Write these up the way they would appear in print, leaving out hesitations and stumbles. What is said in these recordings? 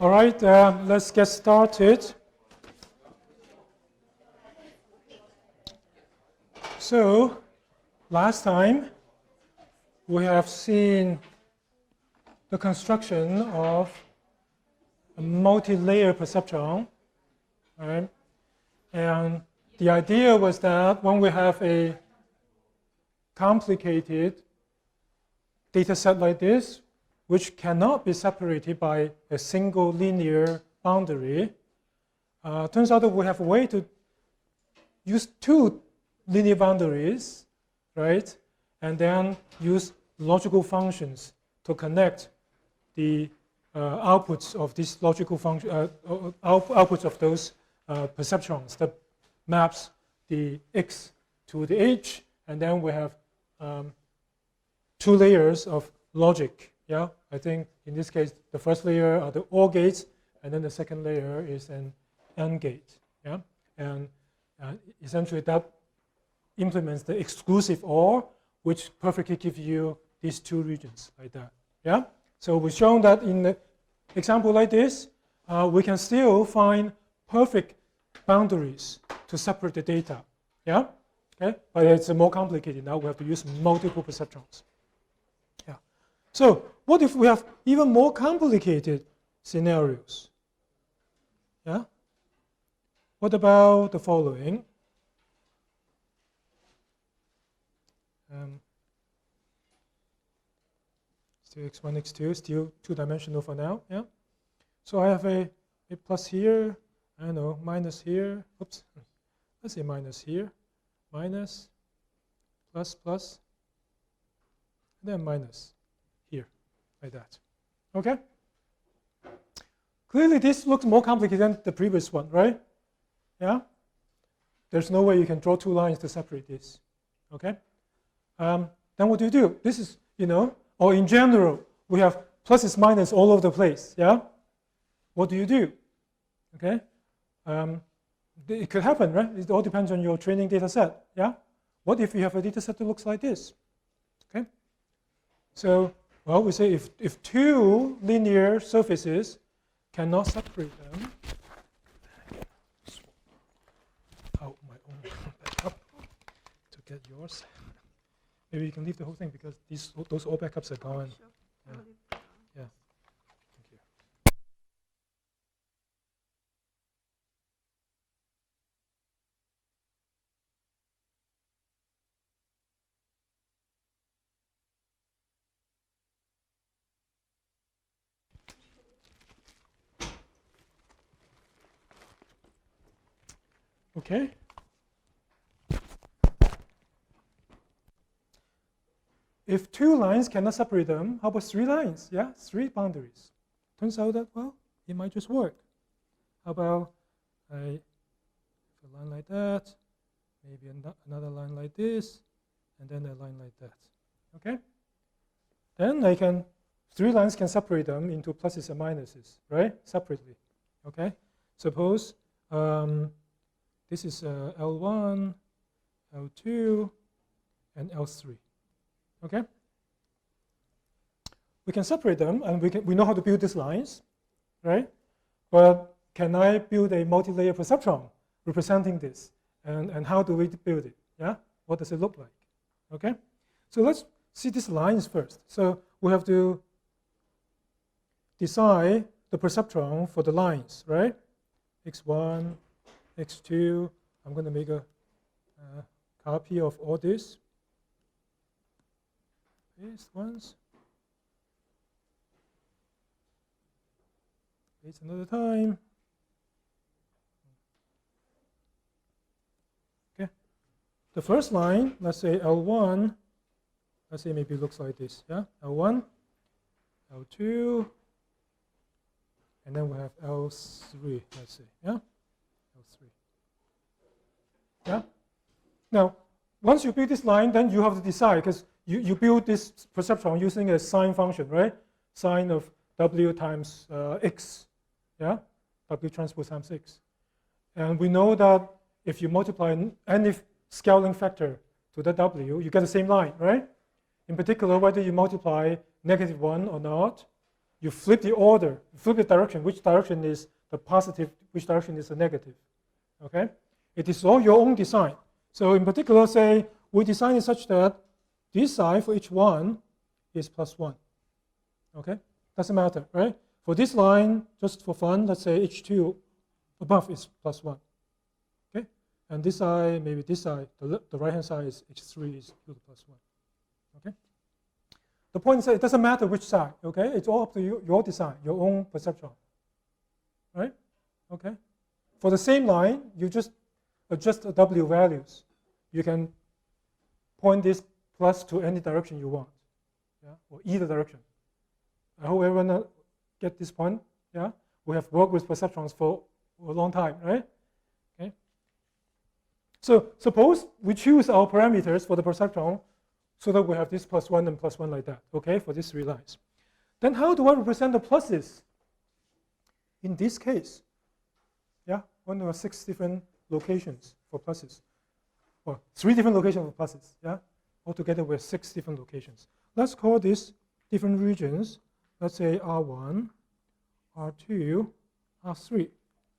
All right, let's get started. So, last time we have seen the construction of a multi-layer perceptron, right? And the idea was that when we have a complicated data set like this, which cannot be separated by a single linear boundary, turns out that we have a way to use two linear boundaries, right? And then use logical functions to connect the outputs of these logical functions, outputs of those perceptrons that maps the x to the h, and then we have two layers of logic. Yeah, I think in this case the first layer are the OR gates, and then the second layer is an AND gate. Yeah, and essentially that implements the exclusive OR, which perfectly gives you these two regions like that. Yeah, so we've shown that in the example like this, we can still find perfect boundaries to separate the data. Yeah, okay, but it's more complicated now. We have to use multiple perceptrons. Yeah, so what if we have even more complicated scenarios? Yeah, what about the following? Still x1, x2, still two-dimensional for now. Yeah. So I have a plus here, I don't know, minus here. Oops. Let's say minus here, minus, plus, plus, and then minus here, like that. Okay? Clearly, this looks more complicated than the previous one, right? Yeah? There's no way you can draw two lines to separate this. Okay? Then what do? This is, or in general, we have pluses, minus all over the place. Yeah? What do? Okay? It could happen, right? It all depends on your training data set. Yeah? What if you have a data set that looks like this? Okay? So, well, we say if two linear surfaces cannot separate them, out my own backup to get yours. Maybe you can leave the whole thing because those all backups are gone. Sure. Yeah. Yeah. Thank you. Okay. If two lines cannot separate them, how about three lines? Yeah, three boundaries. Turns out that, well, it might just work. How about a line like that, maybe another line like this, and then a line like that. Okay? Then three lines can separate them into pluses and minuses, right? Separately. Okay? Suppose this is L1, L2, and L3. Okay? We can separate them, and we know how to build these lines, right? But can I build a multi-layer perceptron representing this? And how do we build it? Yeah? What does it look like? Okay? So let's see these lines first. So we have to decide the perceptron for the lines, right? x1, x2. I'm going to make a copy of all this. Paste once. Paste another time. Okay. The first line, let's say L1, let's say maybe it looks like this. Yeah, L1, L2, and then we have L3, let's say. Yeah, L3. Yeah. Now, once you build this line, then you have to decide, because you build this perceptron using a sine function, right? Sine of W times X, yeah? W transpose times X. And we know that if you multiply any scaling factor to the W, you get the same line, right? In particular, whether you multiply -1 or not, you flip the order, flip the direction, which direction is the positive, which direction is the negative. Okay? It is all your own design. So in particular, say we design it such that this side for each one is +1. Okay? Doesn't matter, right? For this line, just for fun, let's say h2 above is +1. Okay? And this side, maybe this side, the right-hand side is h3 is equal to +1. Okay? The point is that it doesn't matter which side, okay? It's all up to you, your design, your own perceptron. Right? Okay? For the same line, you just adjust the W values. You can point this plus to any direction you want, yeah? Or either direction. I hope everyone get this point, yeah? We have worked with perceptrons for a long time, right? Okay. So suppose we choose our parameters for the perceptron so that we have this +1 and +1 like that, okay, for these three lines. Then how do I represent the pluses? In this case, yeah, one or 6 different locations for pluses, or 3 different locations for pluses, yeah? Altogether we have 6 different locations. Let's call these different regions, let's say R1, R2, R3,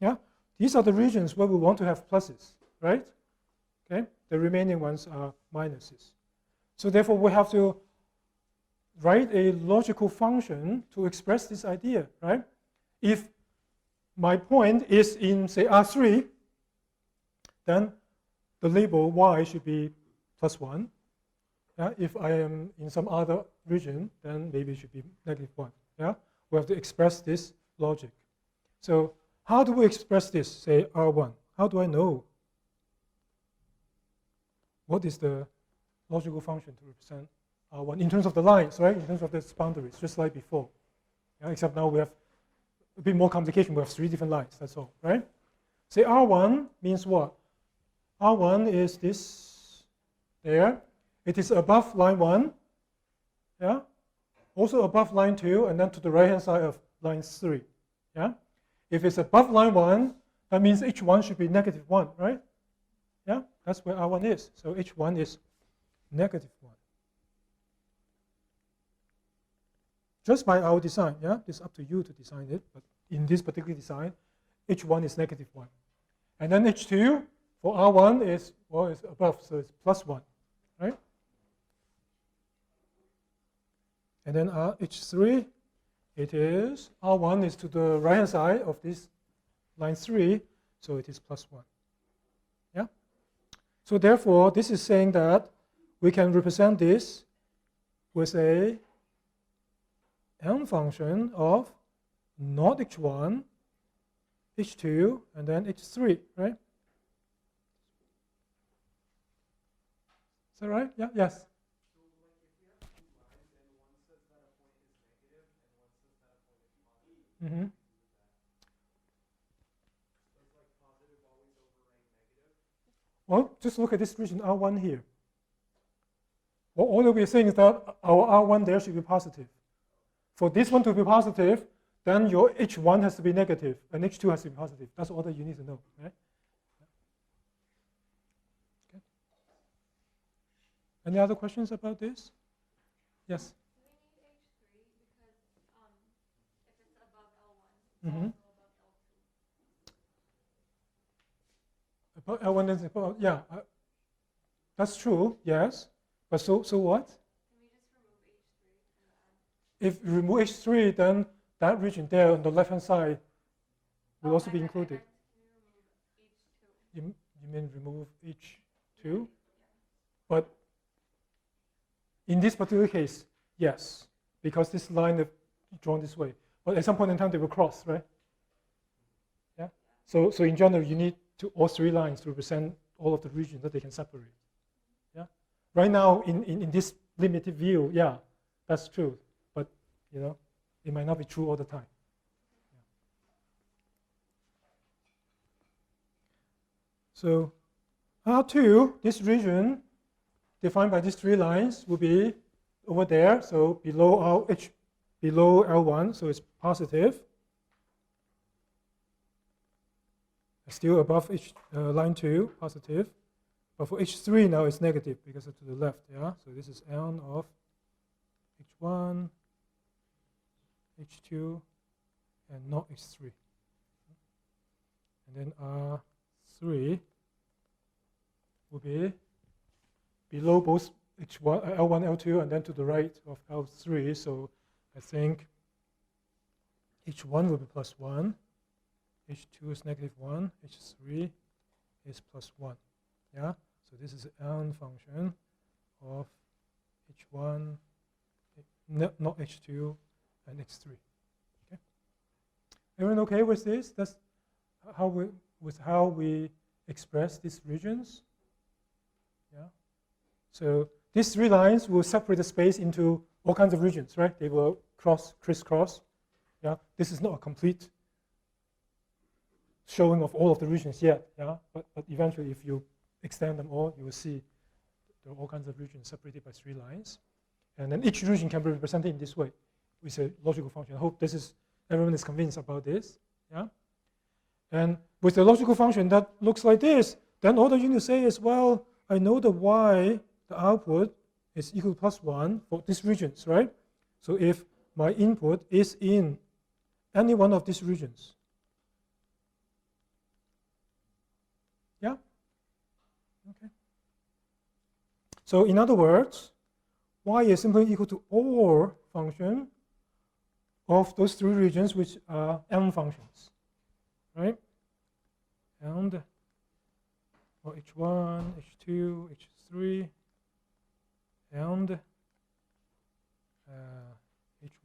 yeah? These are the regions where we want to have pluses, right? Okay, the remaining ones are minuses. So therefore, we have to write a logical function to express this idea, right? If my point is in, say, R3, then the label y should be +1. Yeah? If I am in some other region, then maybe it should be -1. Yeah? We have to express this logic. So how do we express this, say, R1? How do I know what is the logical function to represent R1 in terms of the lines, right? In terms of its boundaries, just like before. Yeah, except now we have a bit more complication. We have 3 different lines, that's all, right? Say R1 means what? R1 is this there. It is above line 1, yeah? Also above line 2, and then to the right-hand side of line 3, yeah? If it's above line 1, that means h1 should be -1, right? Yeah, that's where R1 is. So h1 is -1. Just by our design, yeah? It's up to you to design it, but in this particular design, h1 is -1. And then h2 for R1 is, well, it's above, so it's +1, right? And then h3, it is, R1 is to the right-hand side of this line 3, so it is +1. Yeah? So therefore, this is saying that we can represent this with a m function of not h1, h2, and then h3, right? Is that right? Yeah, yes. So like if you have 2 lines and one says that a point is negative and one says that a point is positive, Mm-hmm. does like positive always overwrite negative? Well, just look at this region R1 here. Well, all that we're saying is that our R1 there should be positive. For this one to be positive, then your h1 has to be negative and h2 has to be positive. That's all that you need to know, right? Okay. Any other questions about this? Yes? We need H3 because if it's above L1, it's Mm-hmm. also above L2. About L1 is above, yeah, that's true, yes. But so what? Can we just remove H3 and If you remove H3, then that region there on the left-hand side will also be included. Can you remove H2? You mean remove H2? But in this particular case, yes, because this line is drawn this way. But at some point in time, they will cross, right? Yeah. So in general, you need all 3 lines to represent all of the regions that they can separate. Yeah. Right now, in this limited view, yeah, that's true. But you know, it might not be true all the time. Yeah. So R2, this region defined by these 3 lines will be over there. So below below L1, so it's positive. Still above line 2, positive. But for H3 now it's negative because it's to the left. Yeah. So this is N of H1, H2, and not H3. And then R3 will be below both H1, L1, L2, and then to the right of L3. So I think H1 will be plus 1, H2 is negative 1, H3 is plus 1. Yeah? So this is an function of H1, not H2, and H3. Okay? Everyone okay with this? That's how we express these regions. Yeah. So these three lines will separate the space into all kinds of regions, right? They will crisscross. Yeah. This is not a complete showing of all of the regions yet. Yeah. But eventually, if you extend them all, you will see there are all kinds of regions separated by three lines, and then each region can be represented in this way with a logical function. I hope everyone is convinced about this. Yeah. And with a logical function that looks like this, then all that you need to say is, well, I know the y, the output, is equal to plus 1 for these regions, right? So if my input is in any one of these regions, yeah? Okay. So in other words, y is simply equal to OR function of those three regions, which are m functions, right? And H1, H2, H3, and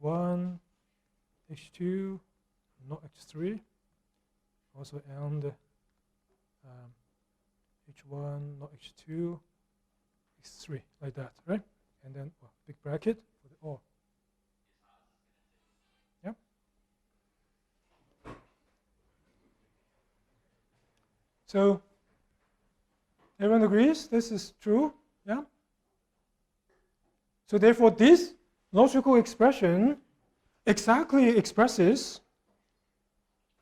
H1, H2, not H3, also and H1, not H2, H3, like that, right? And then big bracket for the OR. Yeah. So everyone agrees this is true? Yeah? So therefore, this logical expression exactly expresses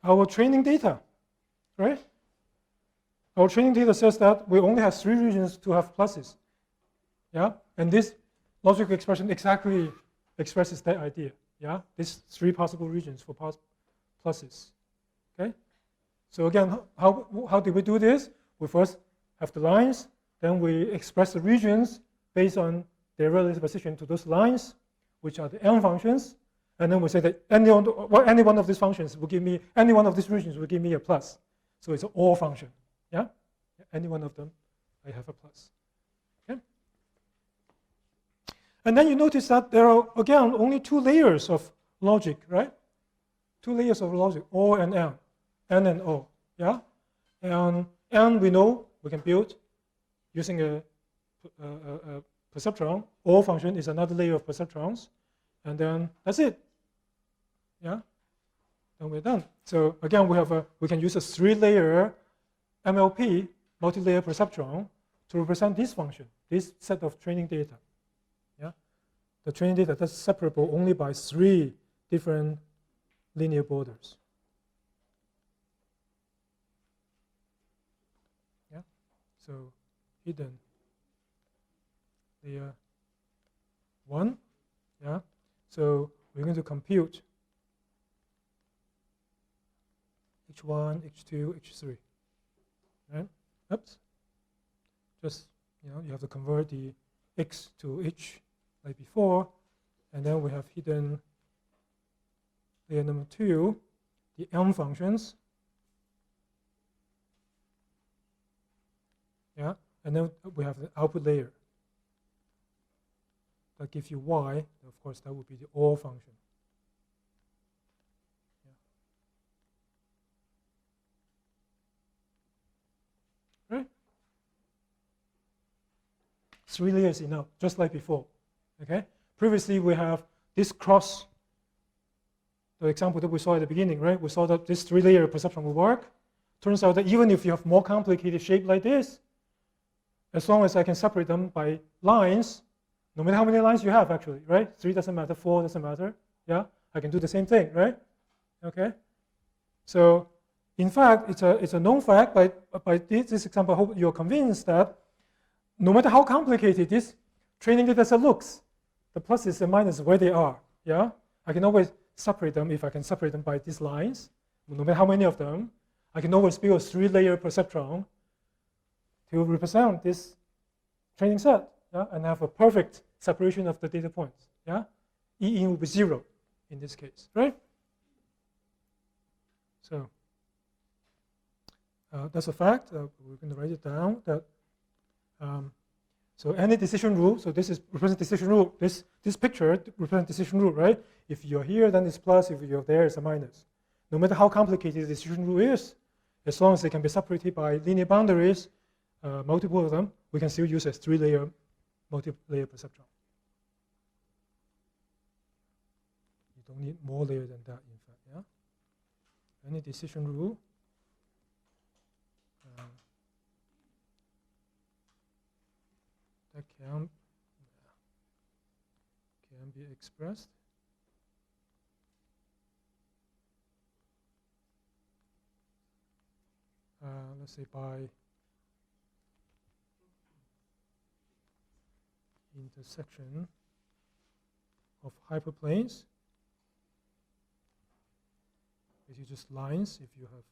our training data, right? Our training data says that we only have three regions to have pluses. Yeah? And this logical expression exactly expresses that idea. Yeah? These three possible regions for pluses. Okay? So again, how did we do this? We first have the lines, then we express the regions based on their relative position to those lines, which are the m functions, and then we say that any one of these functions will give me, any one of these regions will give me a plus. So it's an OR function. Yeah? Any one of them, I have a plus. Okay? And then you notice that there are, again, only two layers of logic, right? Two layers of logic, OR and N. N and O. Yeah? And N we know we can build using a perceptron. OR function is another layer of perceptrons. And then that's it. Yeah? Then we're done. So again, we can use a three-layer MLP, multi-layer perceptron, to represent this function, this set of training data. Yeah? The training data that's separable only by three different linear borders. Yeah? So hidden layer 1. Yeah? So we're going to compute H1, H2, H3. Right? Oops. Just, you have to convert the X to H like before. And then we have hidden layer number 2, the M functions. Yeah? And then we have the output layer. That gives you Y. Of course, that would be the OR function. Yeah. Right? 3 layers enough, just like before. Okay? Previously, we have this cross, the example that we saw at the beginning, right? We saw that this 3-layer perceptron will work. Turns out that even if you have more complicated shape like this, as long as I can separate them by lines, no matter how many lines you have, actually, right? 3 doesn't matter, 4 doesn't matter. Yeah, I can do the same thing, right? Okay. So, in fact, it's a known fact. By this example, I hope you're convinced that no matter how complicated this training data set looks, the pluses and minuses where they are. Yeah, I can always separate them, if I can separate them by these lines, no matter how many of them, I can always build a 3-layer perceptron to represent this training set, yeah, and have a perfect separation of the data points. Yeah, E in will be 0 in this case, right? So that's a fact. We're going to write it down. That so any decision rule. So this is represent decision rule. This picture represents decision rule, right? If you're here, then it's plus. If you're there, it's a minus. No matter how complicated the decision rule is, as long as they can be separated by linear boundaries, multiple of them, we can still use a 3-layer multi-layer perceptron. You don't need more layer than that, in fact. Yeah. Any decision rule. That can be expressed let's say by intersection of hyperplanes. This is just lines if you have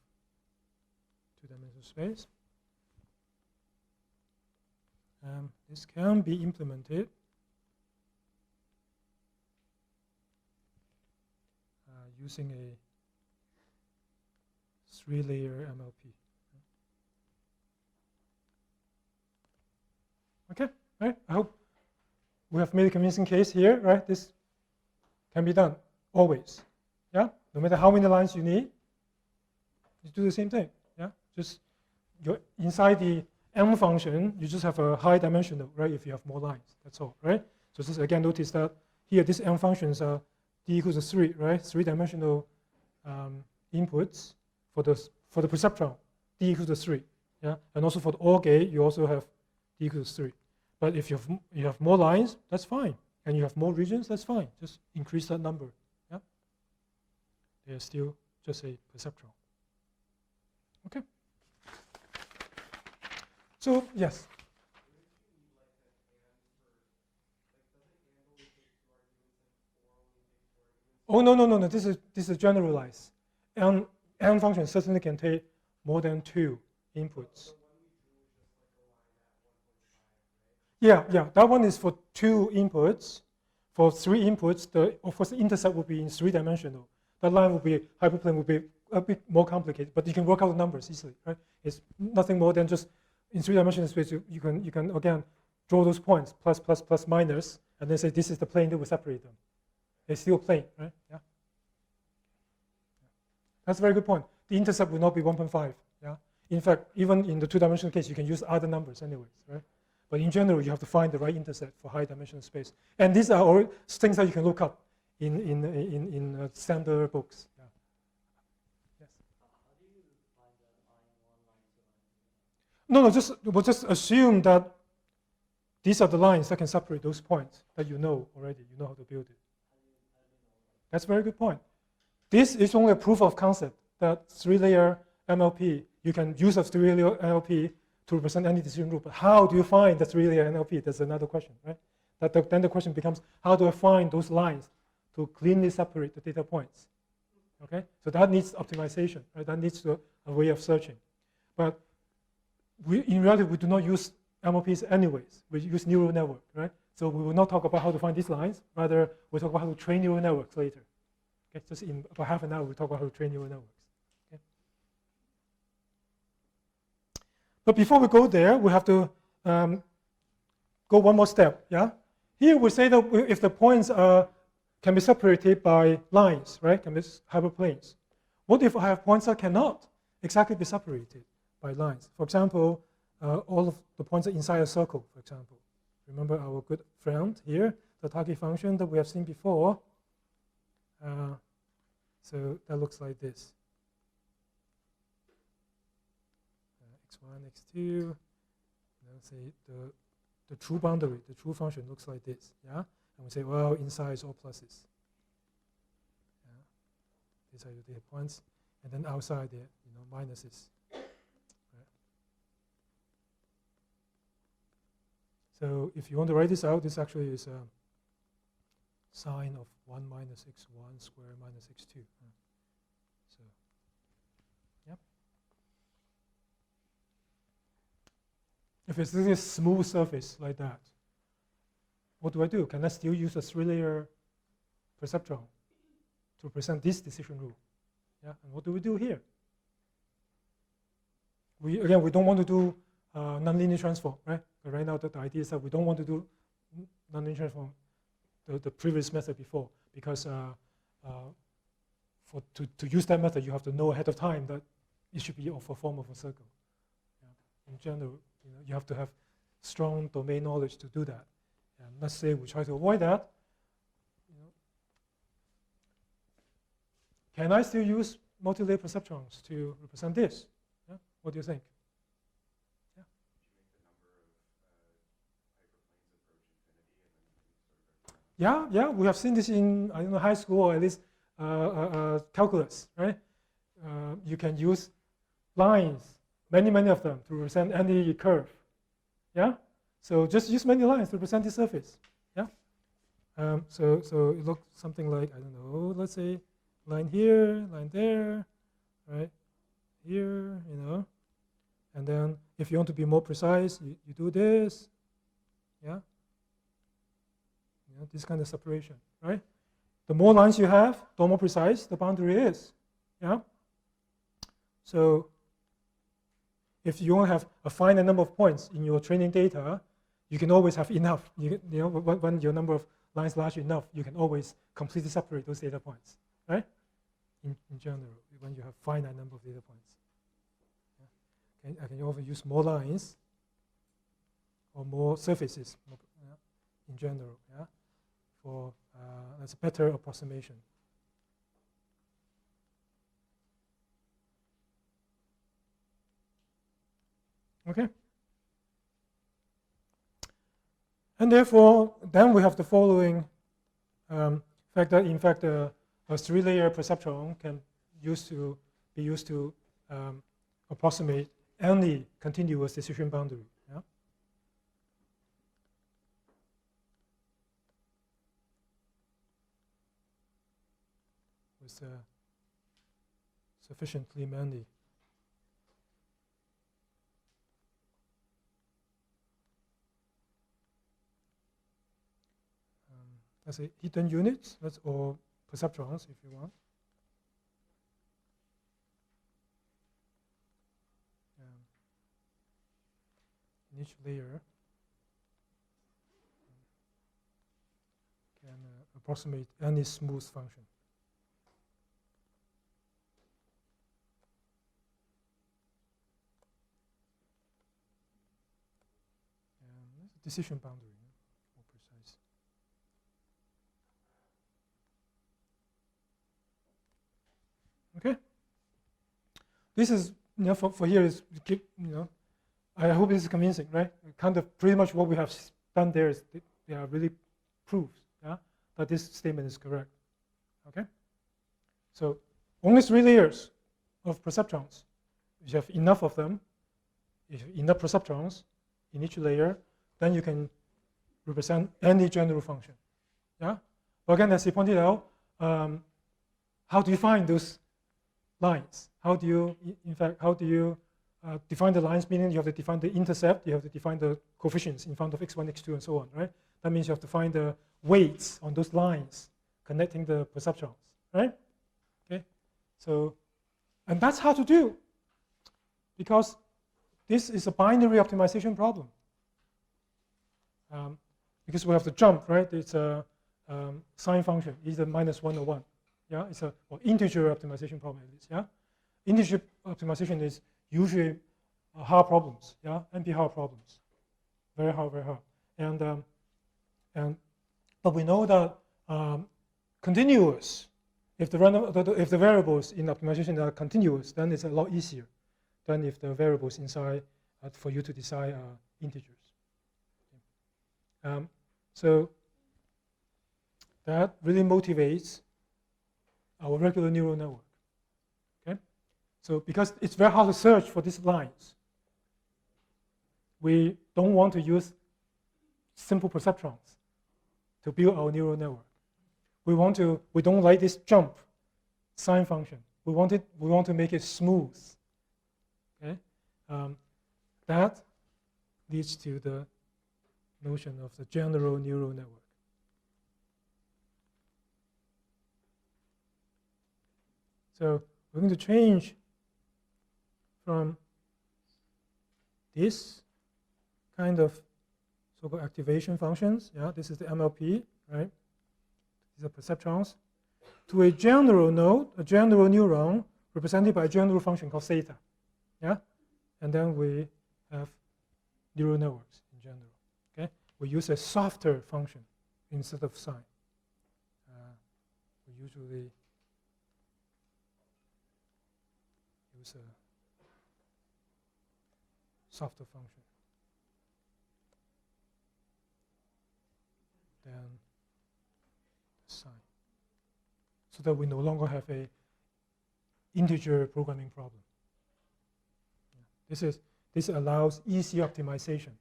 2-dimensional space. This can be implemented using a 3-layer MLP. Okay, right? I hope we have made a convincing case here, right? This can be done always. Yeah, no matter how many lines you need, you do the same thing. Yeah, just you're inside the M function, you just have a high dimensional, right? If you have more lines, that's all, right? So just again, notice that here, these M functions are d equals to 3, right? 3-dimensional inputs for the perceptron, d equals to 3, yeah. And also for the OR gate, you also have d equals 3. But if you have more lines, that's fine, and you have more regions, that's fine. Just increase that number, yeah. They are still just a perceptron. Okay. So yes. Oh no. This is generalized. And M function certainly can take more than 2 inputs. Yeah. That one is for 2 inputs. For 3 inputs, of course the intercept will be in 3-dimensional. That line will be hyperplane will be a bit more complicated, but you can work out the numbers easily, right? It's nothing more than just in 3-dimensional space. You can again draw those points plus minus, and then say this is the plane that will separate them. It's still a plane, right? Yeah. That's a very good point. The intercept will not be 1.5. Yeah. In fact, even in the 2-dimensional case, you can use other numbers anyways, right? But in general, you have to find the right intercept for high-dimensional space. And these are all things that you can look up in standard books. Yeah. Yes. How do you find the line 1, line 2, line 3? No, we'll just assume that these are the lines that can separate those points that you know already. You know how to build it. That's a very good point. This is only a proof of concept that 3-layer MLP, you can use a 3-layer MLP to represent any decision rule. But how do you find the 3-layer MLP? That's another question, right? Then the question becomes, how do I find those lines to cleanly separate the data points? Okay, so that needs optimization, right? That needs a way of searching. But in reality, we do not use MLPs anyways. We use neural network, right? So we will not talk about how to find these lines. Rather, we'll talk about how to train neural networks later. Okay, just in about half an hour, we'll talk about how to train neural networks. Okay? But before we go there, we have to go one more step. Yeah. Here we say that if the points can be separated by lines, right? Can be hyperplanes. What if I have points that cannot exactly be separated by lines? For example, all of the points are inside a circle, for example. Remember our good friend here, the target function that we have seen before. So that looks like this. X1, X2, say the true boundary, the true function looks like this, yeah? And we say, well, inside is all pluses. Yeah? These are your data points. And then outside there, minuses. Right? So if you want to write this out, this actually is sine of 1 minus x1 squared minus x2. So, yep. If it's this smooth surface like that, what do? Can I still use a 3-layer perceptron to represent this decision rule? Yeah, and what do we do here? We don't want to do nonlinear transform, right? But right now, the idea is that we don't want to do nonlinear transform, the previous method before, because to use that method, you have to know ahead of time that it should be of a form of a circle. Yeah. In general, you have to have strong domain knowledge to do that. And let's say we try to avoid that. Can I still use multi-layer perceptrons to represent this? Yeah? What do you think? Yeah. Yeah, we have seen this in high school, or at least calculus, right? You can use lines, many of them, to represent any curve. Yeah. So just use many lines to represent the surface. Yeah. So it looks something like, I don't know, let's say line here, line there, right? Here, and then if you want to be more precise, you do this. Yeah. This kind of separation, right? The more lines you have, the more precise the boundary is. Yeah. So if you want to have a finite number of points in your training data, you can always have enough. When your number of lines large enough, you can always completely separate those data points, right? In general, when you have finite number of data points. Yeah. Okay. I can also use more lines or more surfaces in general, yeah, for that's a better approximation. Okay. And therefore, then we have the following fact that, in fact, a 3-layer perceptron can be used to approximate any continuous decision boundary. Yeah? With sufficiently many. Let's say hidden units, or perceptrons if you want. In each layer can approximate any smooth function. And that's a decision boundary, more precise. Okay. This is, for here is, I hope this is convincing, right? Kind of pretty much what we have done there is they are really proofs, yeah, that this statement is correct. Okay. So only 3 layers of perceptrons. If you have enough of them, if you have enough perceptrons in each layer, then you can represent any general function. Yeah. But again, as he pointed out, how do you find those lines? How do you define the lines? Meaning you have to define the intercept, you have to define the coefficients in front of x1, x2, and so on, right? That means you have to find the weights on those lines connecting the perceptrons, right? Okay, so, and that's hard to do because this is a binary optimization problem. Because we have to jump, right? It's a sign function, either -1 or 1. Yeah, it's or integer optimization problem at least. Yeah, integer optimization is usually hard problems. Yeah, NP-hard problems, very hard, very hard. But we know that continuous, if the variables in optimization are continuous, then it's a lot easier than if the variables inside for you to decide are integers. So that really motivates our regular neural network. Okay, so because it's very hard to search for these lines, we don't want to use simple perceptrons to build our neural network. we don't like this jump sine function. We want to make it smooth. Okay, that leads to the notion of the general neural network. So we're going to change from this kind of so-called activation functions. Yeah, this is the MLP, right? These are perceptrons. To a general node, a general neuron represented by a general function called theta. Yeah, and then we have neural networks in general. Okay, we use a softer function instead of sine. We usually use a softer function than sine, so that we no longer have a integer programming problem. Yeah. This allows easy optimization.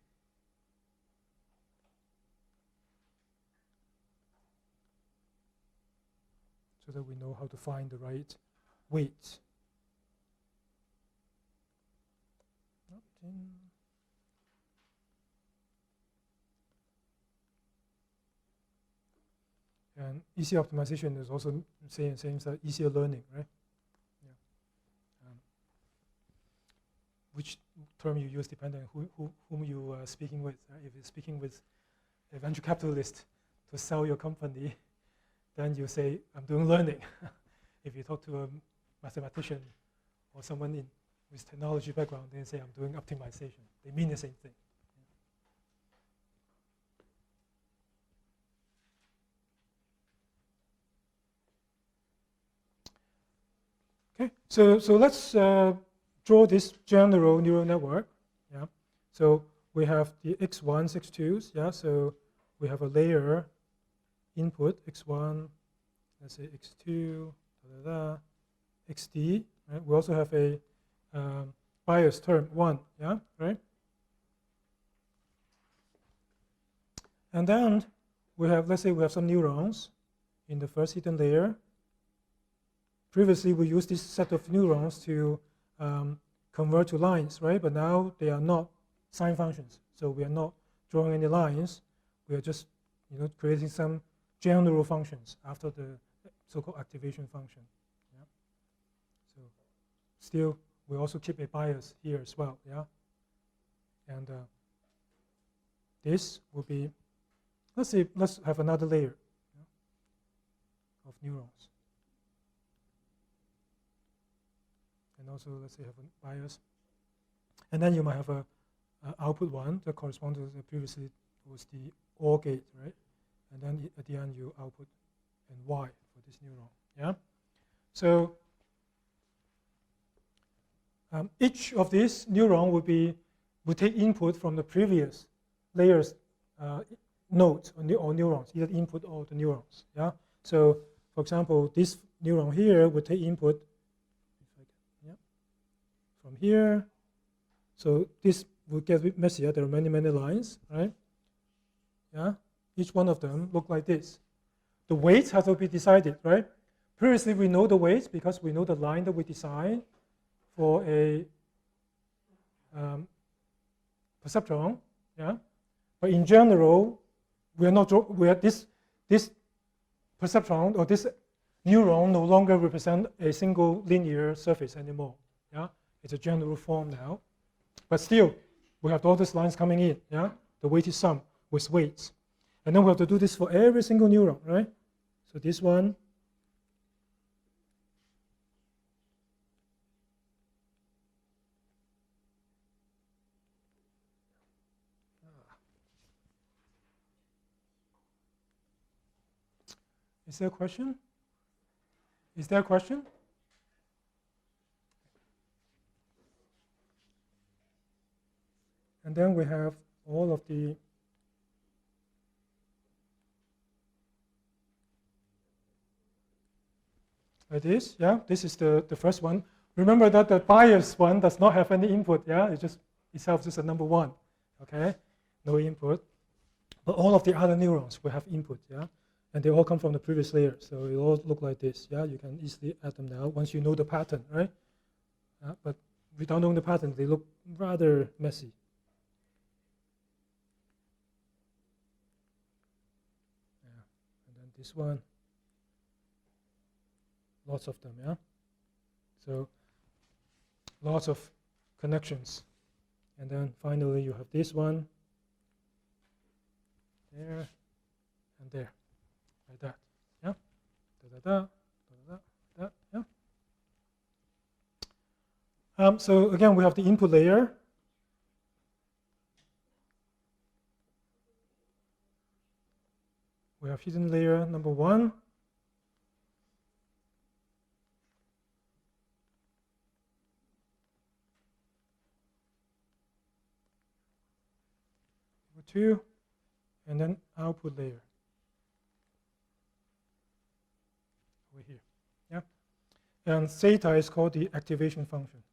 So that we know how to find the right weight. And easy optimization is also same as easier learning, right? Yeah. Which term you use depends on whom you are speaking with. Right? If you're speaking with a venture capitalist to sell your company, then you say, I'm doing learning. If you talk to a mathematician or someone with technology background, they say, I'm doing optimization. They mean the same thing. Okay, so let's draw this general neural network. Yeah, so we have the x1s, x2s. Yeah, so we have a layer input x1, let's say x2, xd. Right? We also have a bias term 1. Yeah, right. And then we have, let's say, we have some neurons in the first hidden layer. Previously, we used this set of neurons to convert to lines, right? But now they are not sine functions, so we are not drawing any lines. We are just, creating some general functions after the so-called activation function. Yeah. So still, we also keep a bias here as well. Yeah. And this will be, let's have another layer of neurons. And also, let's say, have a bias. And then you might have a output one that corresponds to the previously was the OR gate, right? And then at the end, you output and Y for this neuron. Yeah. So each of these neuron will take input from the previous layers nodes or neurons, either input or the neurons. Yeah. So for example, this neuron here will take input from here. So this will get a bit messier. There are many lines, right? Yeah. Each one of them look like this. The weights have to be decided, right? Previously, we know the weights because we know the line that we design for a perceptron. Yeah. But in general, this perceptron or this neuron no longer represent a single linear surface anymore. Yeah. It's a general form now. But still, we have all these lines coming in, yeah? The weighted sum with weights. And then we have to do this for every single neuron, right? So this one, is there a question? Is there a question? And then we have all of the like this, yeah. This is the first one. Remember that the bias one does not have any input, yeah. It's just itself just a number 1, okay. No input. But all of the other neurons will have input, yeah. and they all come from the previous layer. So it all look like this. Yeah, you can easily add them now once you know the pattern, right? But without knowing the pattern, they look rather messy. Yeah, and then this one, lots of them. Yeah, so lots of connections, and then finally you have this one there and there, like that. Yeah, da da da da da da. Yeah. So again, we have the input layer. We have hidden layer number 1. Number 2, and then output layer over here. Yeah, and theta is called the activation function.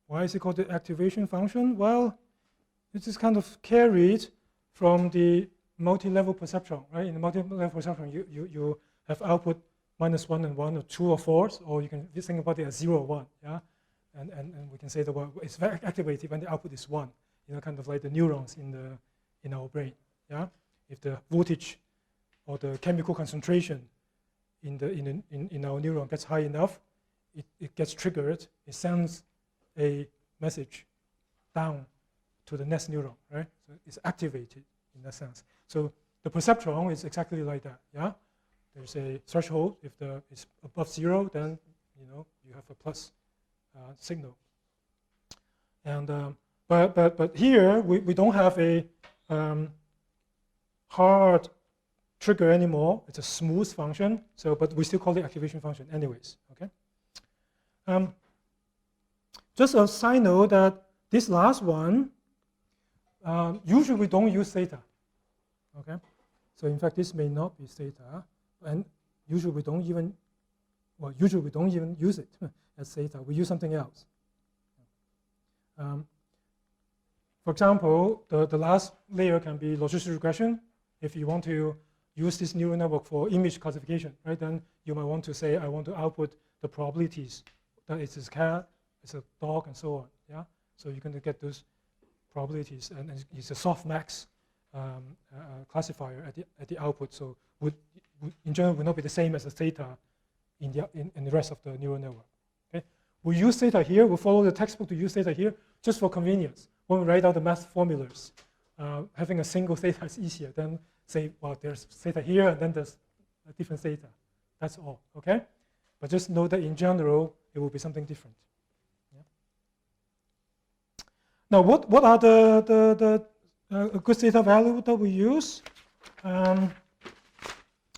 Why is it called the activation function? Well, it is kind of carried from the multi-level perceptron, right? In the multi-level perceptron, you have output -1 and 1, or 2 or 4s, or you can think about it as 0 or 1, yeah? And we can say that, well, it's very activated when the output is 1, kind of like the neurons in our brain, yeah? If the voltage or the chemical concentration in our neuron gets high enough, it gets triggered, it sends a message down to the next neuron, right? So it's activated in that sense. So the perceptron is exactly like that, yeah? There's a threshold. If it's above 0, then you have a plus signal. And but here we don't have a hard trigger anymore. It's a smooth function. So, but we still call it activation function, anyways. Okay. Just a side note that this last one, usually we don't use theta. Okay. So in fact, this may not be theta. And usually we don't even use it as theta. We use something else. For example, the last layer can be logistic regression. If you want to use this neural network for image classification, right? Then you might want to say, I want to output the probabilities that it's a cat, it's a dog, and so on. Yeah. So you're going to get those probabilities, and it's a softmax classifier at the output. So in general, will not be the same as a theta in the rest of the neural network. Okay? We use theta here. We follow the textbook to use theta here just for convenience. When we write out the math formulas, having a single theta is easier than say, well, there's theta here and then there's a different theta. That's all. Okay? But just know that in general, it will be something different. Yeah? Now, what are the good theta value that we use?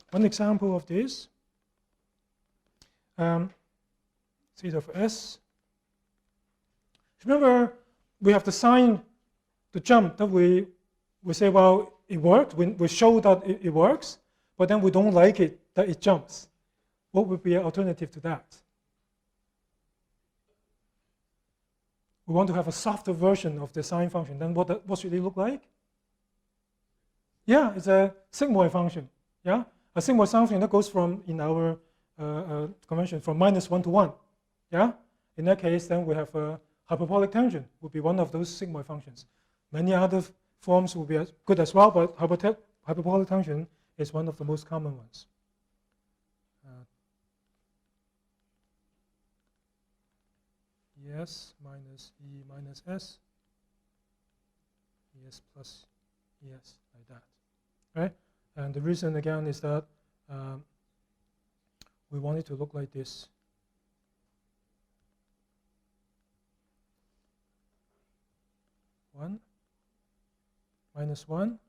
One example of this, theta of S. Remember, we have the sign, the jump that we say, well, it worked. We show that it works, but then we don't like it that it jumps. What would be an alternative to that? We want to have a softer version of the sign function. Then what should it look like? Yeah, it's a sigmoid function. Yeah. A sigmoid function that goes from, in our convention, from -1 to 1. Yeah? In that case, then we have a hyperbolic tangent would be one of those sigmoid functions. Many other forms will be good as well, but hyperbolic tangent is one of the most common ones. ES minus E minus S, ES plus ES, like that. Right? And the reason, again, is that we want it to look like this. One, -1,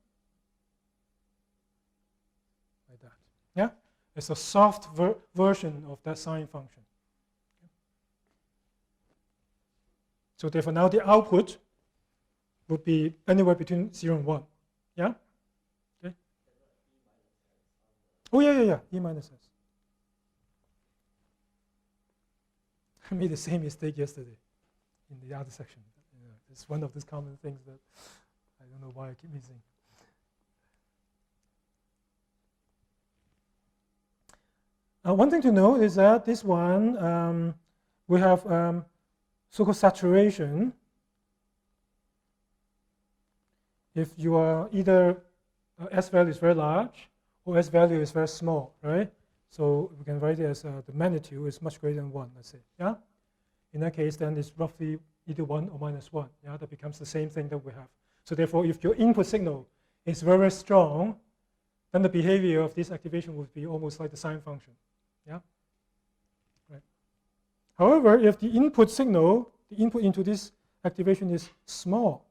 like that. Yeah? It's a soft version of that sign function. Okay. So therefore, now the output would be anywhere between 0 and 1. Yeah? Okay. Oh, yeah. E minus S. I made the same mistake yesterday in the other section. It's one of these common things that I don't know why I keep missing. One thing to note is that this one, we have so-called saturation. If you are either S value is very large or S value is very small, right? So we can write it as the magnitude is much greater than 1, let's say. Yeah? In that case, then it's roughly either 1 or minus 1. Yeah? That becomes the same thing that we have. So therefore, if your input signal is very, very strong, then the behavior of this activation would be almost like the sine function. Yeah? Right. However, if the input signal, the input into this activation is small,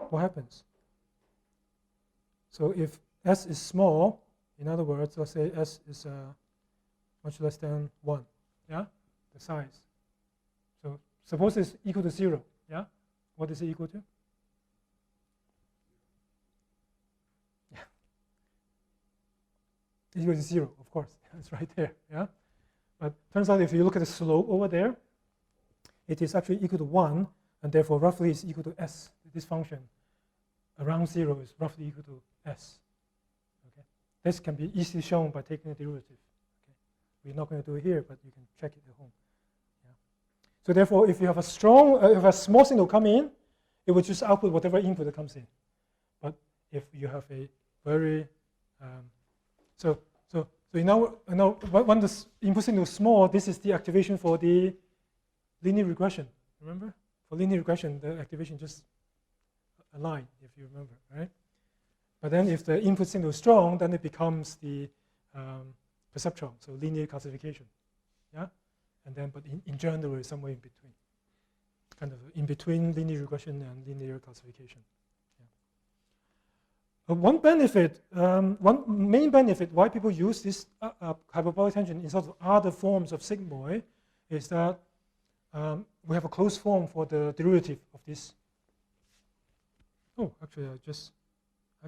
what happens? So if S is small, in other words, let's say S is much less than 1, yeah, the size. So suppose it's equal to 0, yeah? What is it equal to? Yeah. It's equal to 0, of course. It's right there, yeah? But turns out if you look at the slope over there, it is actually equal to 1, and therefore roughly is equal to S. This function around 0 is roughly equal to S. Okay. This can be easily shown by taking a derivative. Okay. We're not going to do it here, but you can check it at home. Yeah. So therefore, if you have a strong, if a small signal come in, it will just output whatever input that comes in. But if you have a very, so you know when the input signal is small, this is the activation for the linear regression. Remember, for linear regression, the activation just a line, if you remember, right? But then if the input signal is strong, then it becomes the perceptron, so linear calcification, yeah? And then, but in general, it's somewhere in between, kind of in between linear regression and linear calcification. Yeah. One benefit, one main benefit why people use this hyperbolic tangent in sort of other forms of sigmoid is that we have a closed form for the derivative of this. Oh, actually, I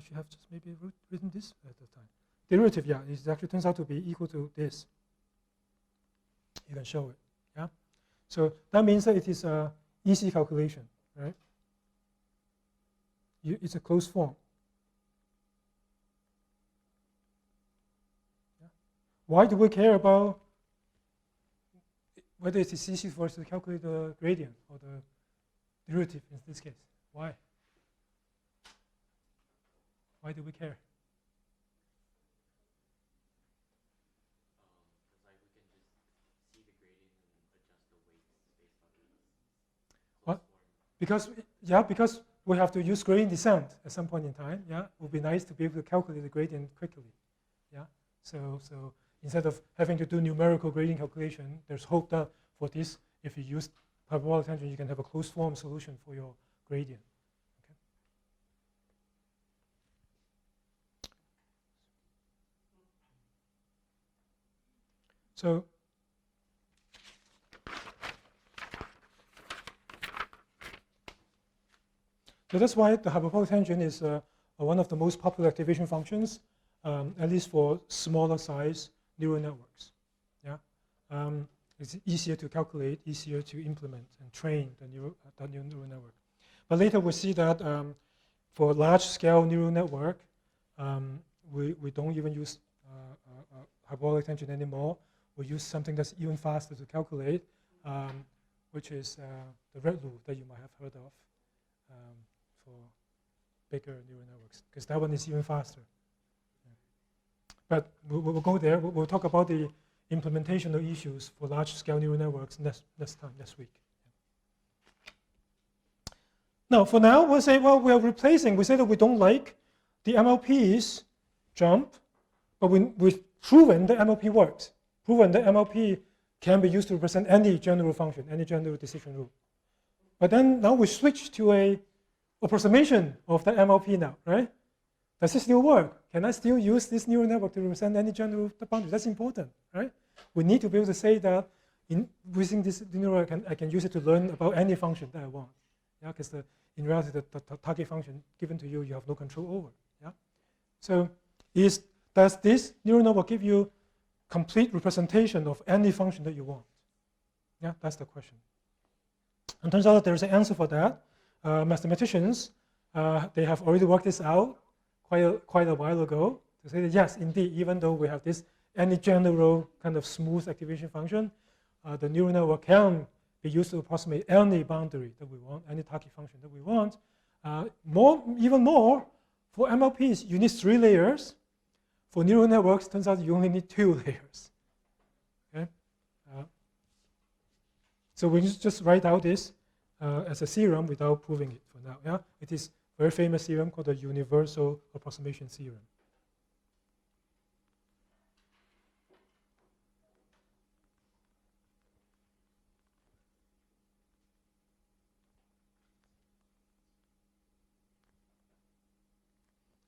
should have just maybe written this at the time. Derivative, yeah, it actually turns out to be equal to this. You can show it, yeah? So that means that it is an easy calculation, right? It's a closed form. Yeah. Why do we care about whether it is easy for us to calculate the gradient or the derivative in this case? Why? Why do we care? Because like we can just see the gradient and adjust the weights based on the What? form. Because we have to use gradient descent at some point in time. Yeah, it would be nice to be able to calculate the gradient quickly. Yeah, so instead of having to do numerical gradient calculation, there's hope that for this, if you use hyperbolic tangent, you can have a closed form solution for your gradient. So that's why the hyperbolic tangent is one of the most popular activation functions, at least for smaller size neural networks. Yeah, it's easier to calculate, easier to implement and train the neural network. But later we'll see that for large-scale neural network, we don't even use hyperbolic tangent anymore. We use something that's even faster to calculate, which is the red rule that you might have heard of for bigger neural networks, because that one is even faster. Yeah. But we'll go there. We'll talk about the implementational issues for large-scale neural networks next week. Yeah. Now, for now, we'll say, well, we are replacing. We say that we don't like the MLP's jump, but we've proven that MLP works. Proven that MLP can be used to represent any general function, any general decision rule. But then now we switch to a approximation of the MLP now, right? Does it still work? Can I still use this neural network to represent any general boundary? That's important, right? We need to be able to say that using this neural network, I can use it to learn about any function that I want. Yeah, because in reality, the target function given to you, you have no control over. Yeah. So does this neural network give you complete representation of any function that you want? Yeah, that's the question. And turns out that there's an answer for that. mathematicians, they have already worked this out quite a while ago to say that yes, indeed, even though we have this any general kind of smooth activation function, the neural network can be used to approximate any boundary that we want, any Taki function that we want. Even more, for MLPs, you need 3 layers. For neural networks, turns out you only need 2 layers. Okay? So we just write out this as a theorem without proving it for now. Yeah? It is a very famous theorem called the universal approximation theorem.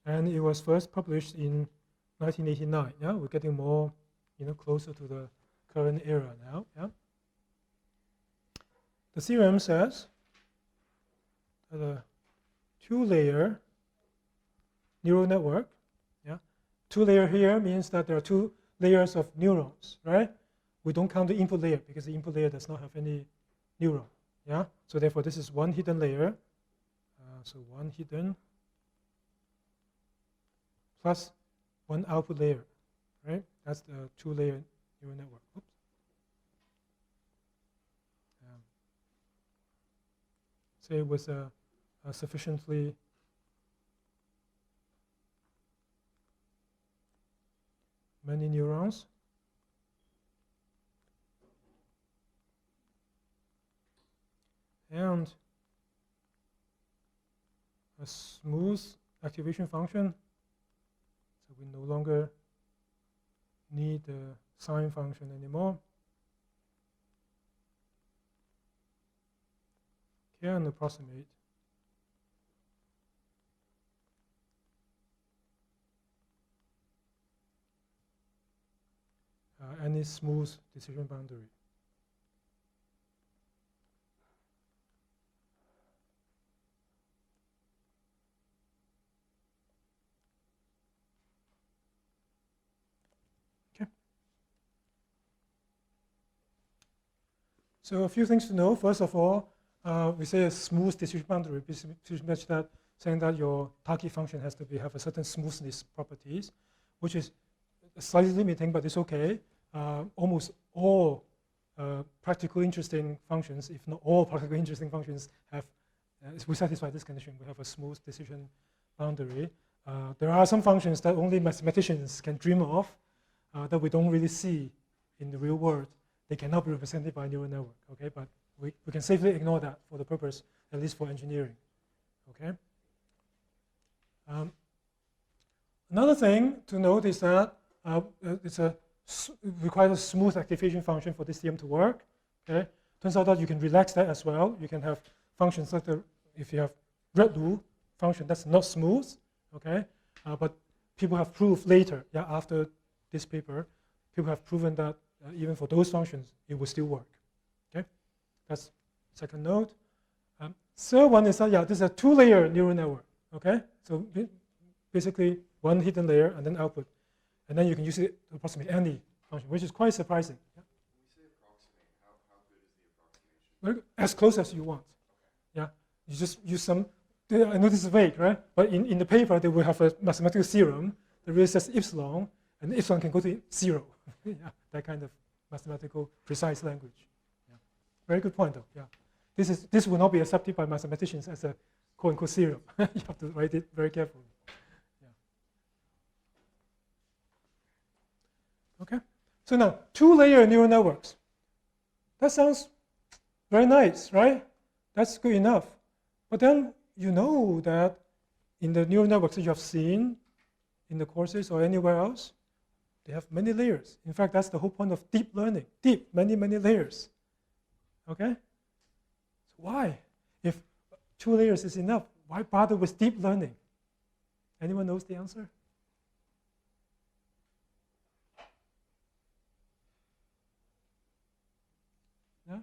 And it was first published in 1989. Yeah, we're getting more, closer to the current era now. Yeah. The theorem says that a 2-layer neural network. Yeah, 2-layer here means that there are 2 layers of neurons, right? We don't count the input layer because the input layer does not have any neuron. Yeah, so therefore this is 1 hidden layer. So 1 hidden plus 1 output layer, right? That's the 2-layer neural network. Oops. Say with a sufficiently many neurons. And a smooth activation function. So we no longer need the sine function anymore. Can approximate any smooth decision boundary. So a few things to know. First of all, we say a smooth decision boundary, pretty much that saying that your Taki function has to have a certain smoothness properties, which is slightly limiting, but it's okay. Almost all practically interesting functions, if not all practically interesting functions, have we satisfy this condition. We have a smooth decision boundary. There are some functions that only mathematicians can dream of that we don't really see in the real world. They cannot be represented by a neural network, okay? But we can safely ignore that for the purpose, at least for engineering, okay? Another thing to note is that it requires a smooth activation function for this theorem to work, okay? Turns out that you can relax that as well. You can have functions like if you have red-rule function that's not smooth, okay? But people have proved later, yeah, after this paper, people have proven that even for those functions, it will still work. Okay, that's second note. Third one is that this is a 2-layer neural network. Okay, so basically 1 hidden layer and then output, and then you can use it to approximate any function, which is quite surprising. Yeah? When we say approximate, how good is the approximation? As close as you want. Okay. Yeah, you just use some. I know this is vague, right? But in the paper, they will have a mathematical theorem that really says epsilon, and epsilon can go to 0. Yeah, that kind of mathematical precise language. Yeah. Very good point, though. Yeah, this will not be accepted by mathematicians as a quote-unquote theorem. You have to write it very carefully. Yeah. Okay. So now 2-layer neural networks. That sounds very nice, right? That's good enough. But then you know that in the neural networks that you have seen in the courses or anywhere else, they have many layers. In fact, that's the whole point of deep learning. Deep, many, many layers. Okay? So why? If 2 layers is enough, why bother with deep learning? Anyone knows the answer? Yeah?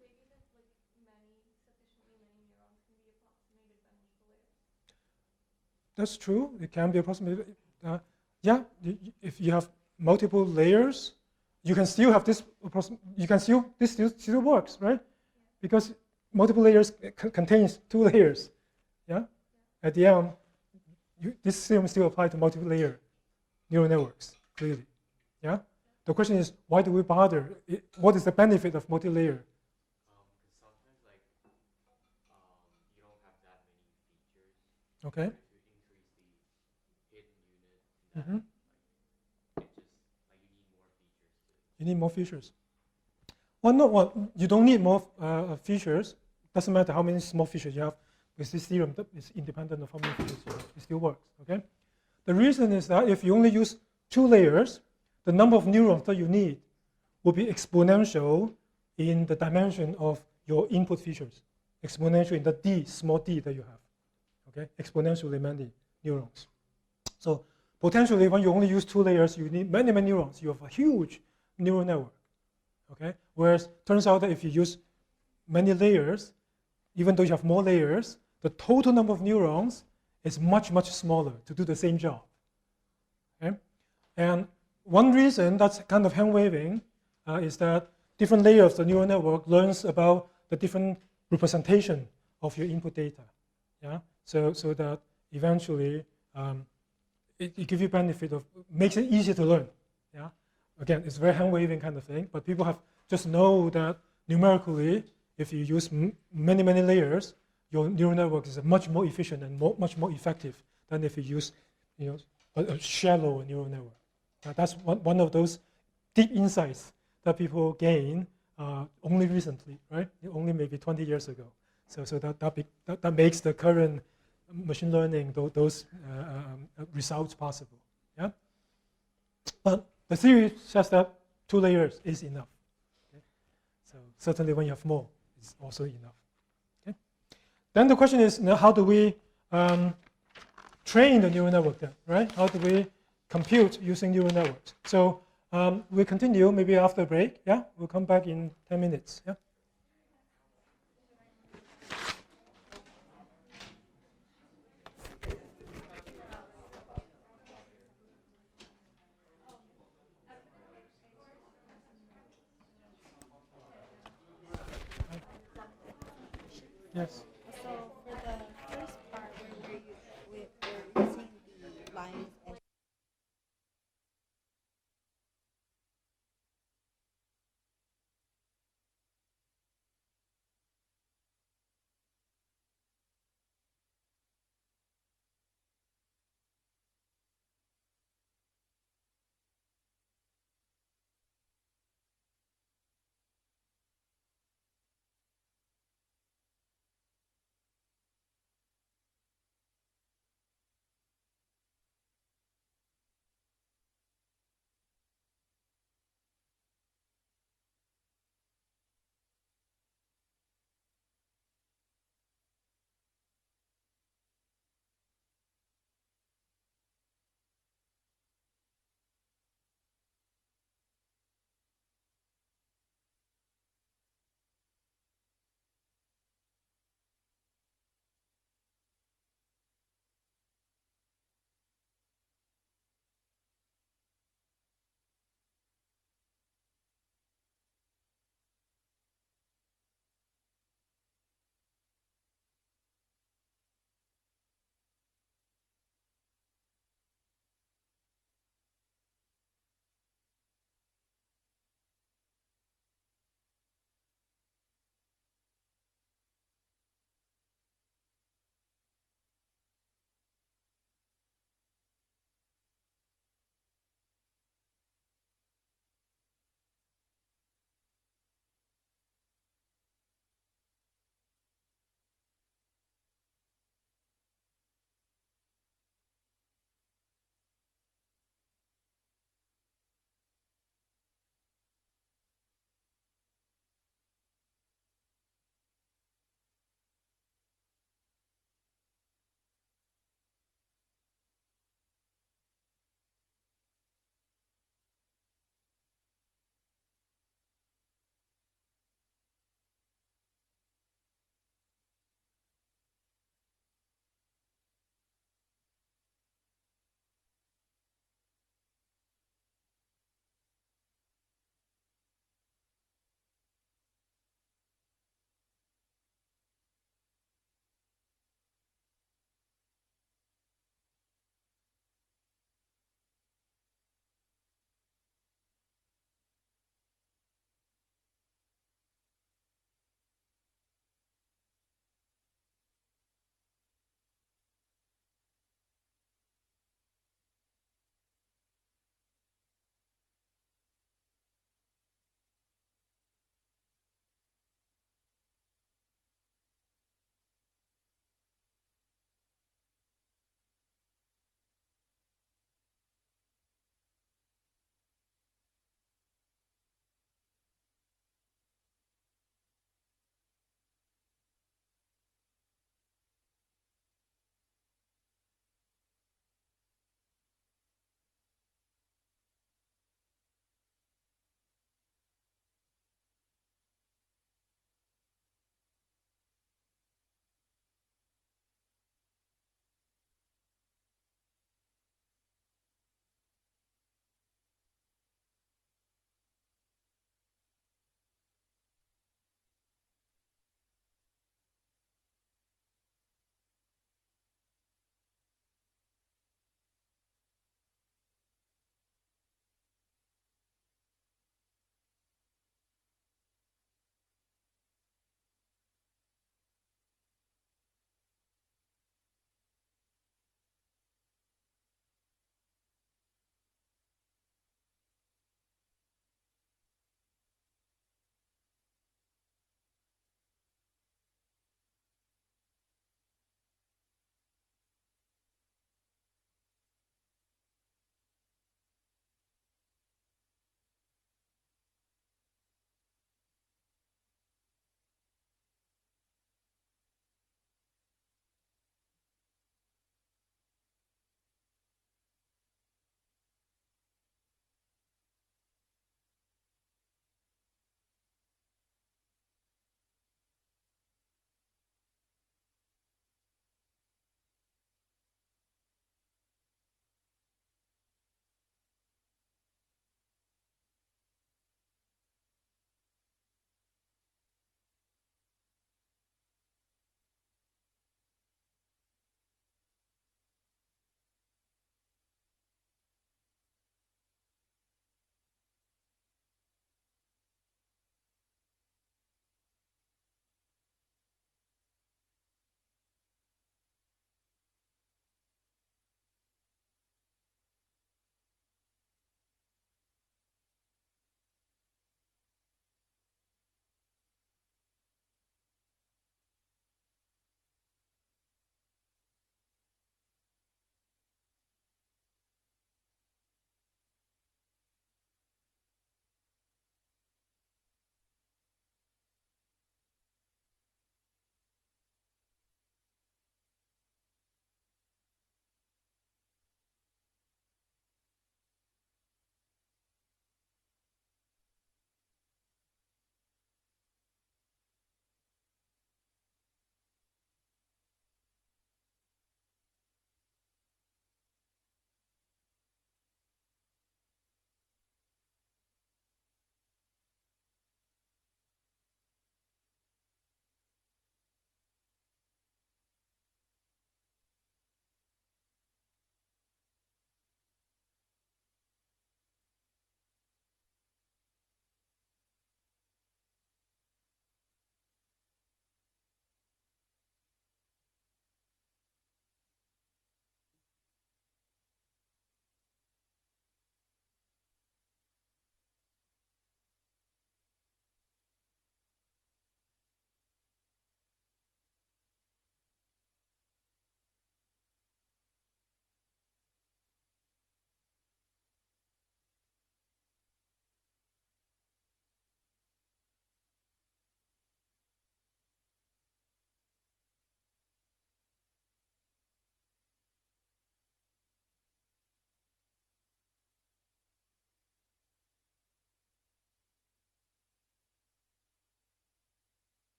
Maybe that sufficiently many neurons can be approximated by multiple layers. That's true. It can be approximated. Yeah, if you have multiple layers, you can still have this. This still works, right? Because multiple layers contains 2 layers. Yeah. At the end, this theorem still applies to multiple layer neural networks clearly. Yeah. The question is, why do we bother? What is the benefit of multi-layer? Because sometimes like you don't have that many features. Okay. To increase the hidden unit, and that, like, it just like you need more features to. You need more features. Well, no, well, you don't need more features. Doesn't matter how many small features you have. With this theorem, that is independent of how many features you have. It still works. Okay. The reason is that if you only use 2 layers, the number of neurons that you need will be exponential in the dimension of your input features. Exponential in the d, small d that you have. Okay, exponentially many neurons. So potentially, when you only use 2 layers, you need many neurons. You have a huge neural network. Okay, whereas turns out that if you use many layers, even though you have more layers, the total number of neurons is much smaller to do the same job. Okay, and one reason that's kind of hand waving is that different layers of the neural network learns about the different representation of your input data. Yeah, so that eventually it gives you benefit of makes it easier to learn. Yeah, again, it's very hand waving kind of thing, but people have just know that numerically, if you use many layers, your neural network is much more efficient and much more effective than if you use, a shallow neural network. That's one of those deep insights that people gain only recently, right? Only maybe 20 years ago. So that makes the current machine learning those results possible. Yeah. But the theory says that 2 layers is enough. Okay? So certainly, when you have more, it's also enough. Okay? Then the question is, how do we train the neural network then, right? How do we compute using neural networks? So we'll continue maybe after a break. Yeah, we'll come back in 10 minutes. Yeah. Yes. So for the first part where we're using the lines as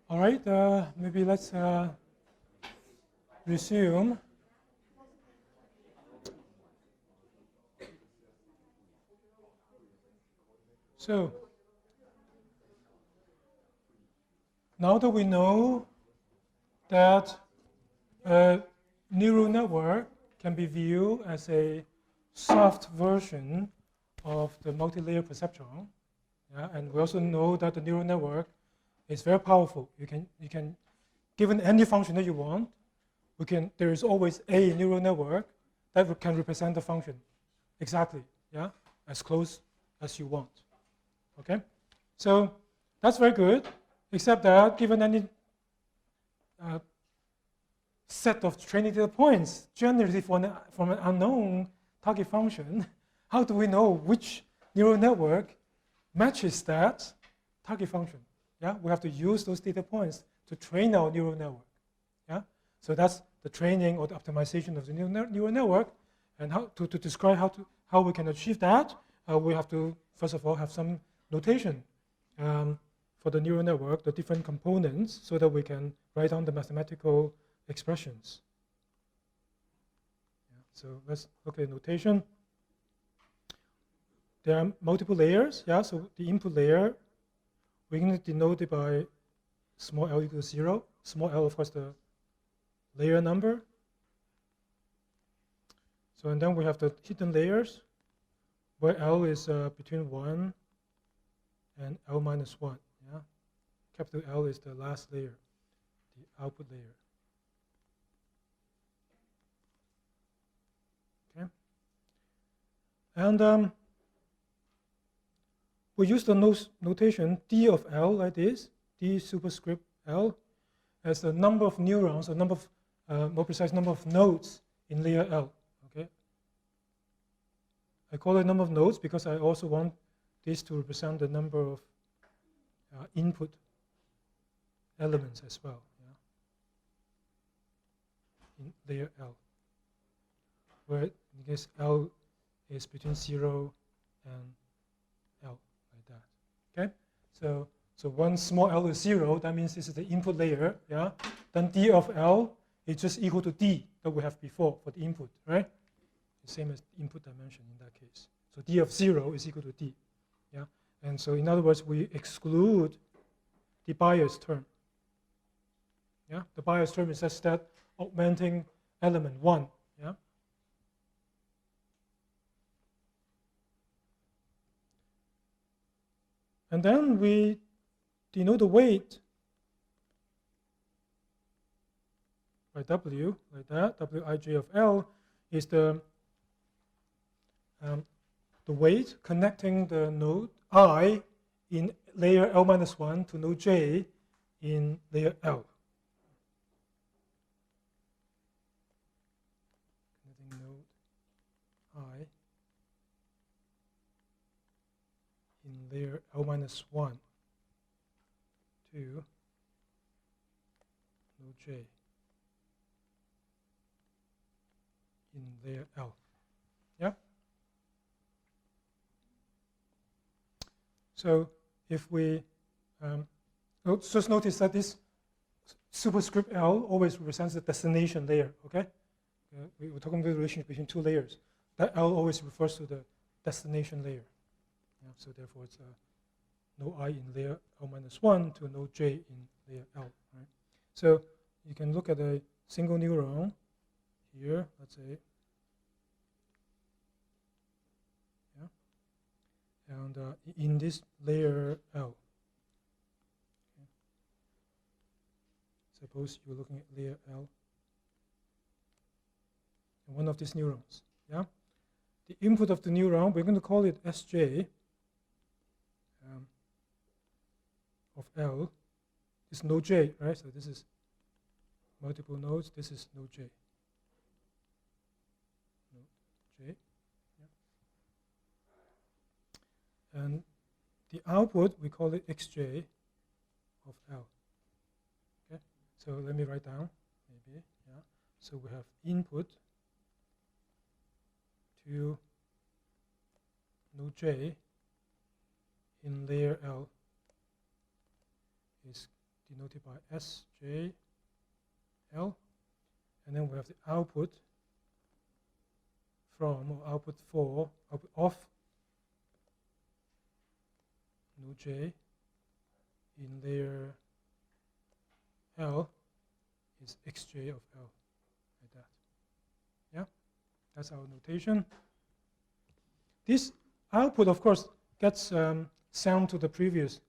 All right, maybe let's resume. So now that we know that a neural network can be viewed as a soft version of the multi-layer perceptron, yeah, and we also know that the neural network is very powerful. You can given any function that you want, there is always a neural network that can represent the function exactly, yeah, as close as you want. Okay, so that's very good. Except that given any set of training data points, generally from an unknown target function, how do we know which neural network matches that target function? Yeah, we have to use those data points to train our neural network. Yeah, so that's the training or the optimization of the neural network. And how to describe how we can achieve that, we have to first of all have some notation for the neural network, the different components, so that we can write down the mathematical expressions. Yeah, so let's look at notation. There are multiple layers. Yeah, so the input layer, we're going to denote it by small l equals 0. Small l, of course, the layer number. So and then we have the hidden layers, where l is between 1 and l minus 1. Yeah, capital L is the last layer, the output layer. Okay, and we use the notation d of l like this, d superscript l, as the number of neurons, or number of more precise number of nodes in layer L. Okay, I call it number of nodes because I also want this to represent the number of input elements as well, yeah, in layer L, where in this L is between 0 and L, like that. Okay, so when small l is 0, that means this is the input layer, yeah. Then d of l is just equal to d that we have before for the input, right? The same as input dimension in that case. So d of 0 is equal to d, yeah. And so in other words, we exclude the bias term. Yeah, the bias term is such that augmenting element 1. Yeah. And then we denote the weight by W, like that. Wij of L is the weight connecting the node I in layer L minus 1 to node J in layer L. Connecting node I in layer L minus 1 to node J in layer L. Yeah? So if we just notice that this superscript L always represents the destination layer, okay? We were talking about the relationship between two layers. That L always refers to the destination layer. Yeah, so therefore it's node I in layer L minus 1 to node J in layer L, right? So you can look at a single neuron here, let's say. And in this layer L, okay. Suppose you're looking at layer L, and one of these neurons, yeah? The input of the neuron, we're going to call it Sj of L, is node J, right? So this is multiple nodes, this is node J. Node J. And the output, we call it xj of L. Okay, so let me write down, maybe, yeah. So we have input to node J in layer L is denoted by SJL. And then we have the output from, or output for, output of node J in layer L is xj of L, like that. Yeah, that's our notation. This output, of course, gets sent to the previous,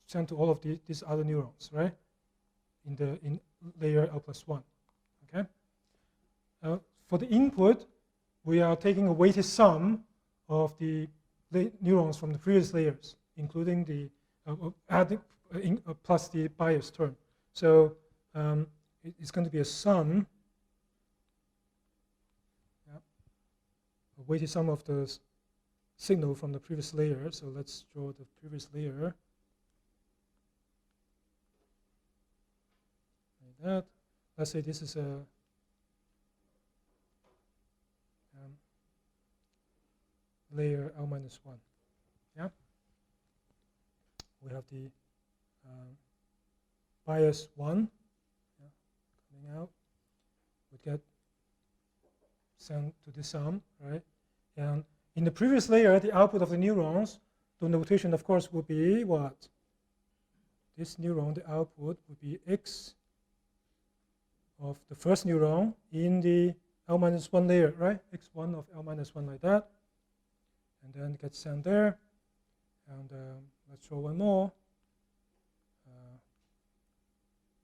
sent to all of these other neurons, right? In layer L+1. Okay. For the input, we are taking a weighted sum of the neurons from the previous layers, including the adding plus the bias term. So it's going to be a sum, yeah, a weighted sum of the signal from the previous layer. So let's draw the previous layer. Like that. Let's say this is a layer L-1. Yeah. We have the bias 1, yeah, coming out. Would get sent to the sum, right? And in the previous layer, the output of the neurons, the notation, of course, would be what? This neuron, the output would be x of the first neuron in the L-1 layer, right? x1 of L-1 like that. And then it gets sent there. And let's draw one more.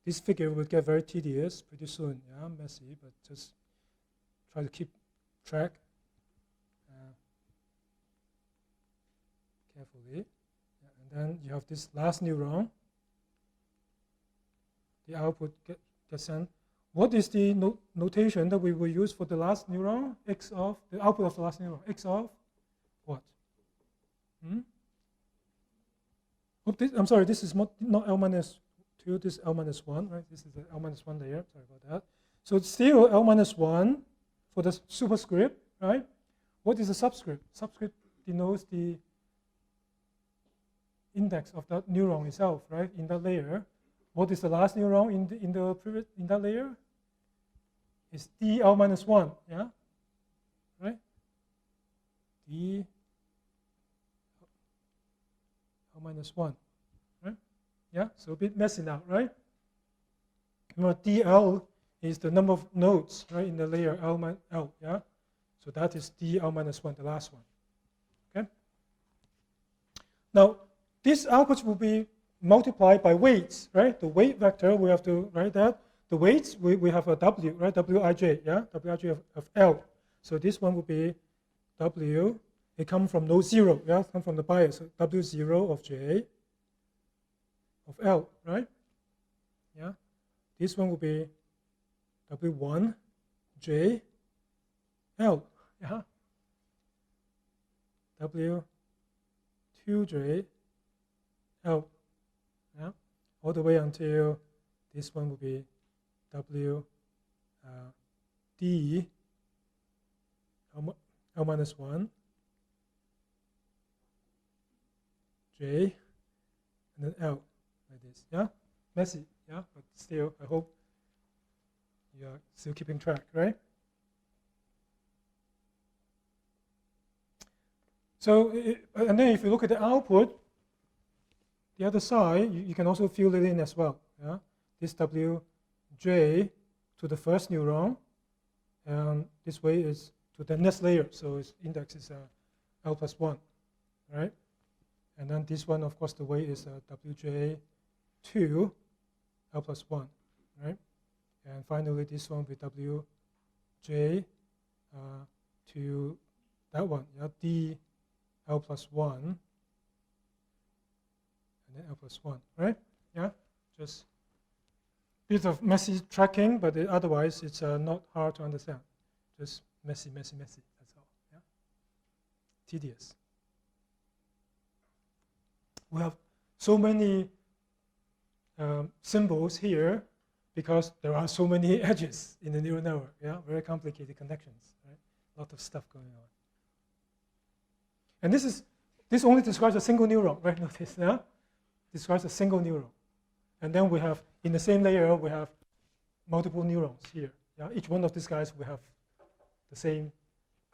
This figure will get very tedious pretty soon, yeah, messy, but just try to keep track carefully. Yeah, and then you have this last neuron. The output gets sent. What is the notation that we will use for the last neuron? X of the output of the last neuron. X of what? Oh, I'm sorry. This is not L-2. This is L-1, right? This is the L-1 layer. Sorry about that. So it's still L-1 for the superscript, right? What is the subscript? Subscript denotes the index of that neuron itself, right? In that layer. What is the last neuron in that layer? It's D L-1, yeah? Right? D L-1, right? Yeah, so a bit messy now, right? Remember, DL is the number of nodes, right, in the layer L, yeah? So that is D L-1, the last one, okay? Now, this output will be multiplied by weights, right? The weight vector, we have to write that. The weights, we have a W, right? Wij, yeah? Wij of L. So this one will be W. It comes from node 0, yeah? It comes from the bias. So W0 of J of L, right? Yeah? This one will be W1 J L, yeah? W2 J L. Yeah, all the way until this one will be W D L-1 J and then L like this. Yeah, messy. Yeah, but still, I hope you are still keeping track, right? So, and then if you look at the output, the other side, you can also fill it in as well. Yeah? This Wj to the first neuron, and this way is to the next layer. So its index is L+1, right? And then this one, of course, the weight is Wj to L+1, right? And finally, this one with Wj to that one, yeah, D L+1. And then L+1, right? Yeah, just a bit of messy tracking, but otherwise it's not hard to understand. Just messy, messy, messy. That's all. Yeah, tedious. We have so many symbols here because there are so many edges in the neural network. Yeah, very complicated connections. Right, a lot of stuff going on. And this only describes a single neuron, right? Notice, yeah. Describes a single neuron. And then we have, in the same layer, we have multiple neurons here. Yeah? Each one of these guys will have the same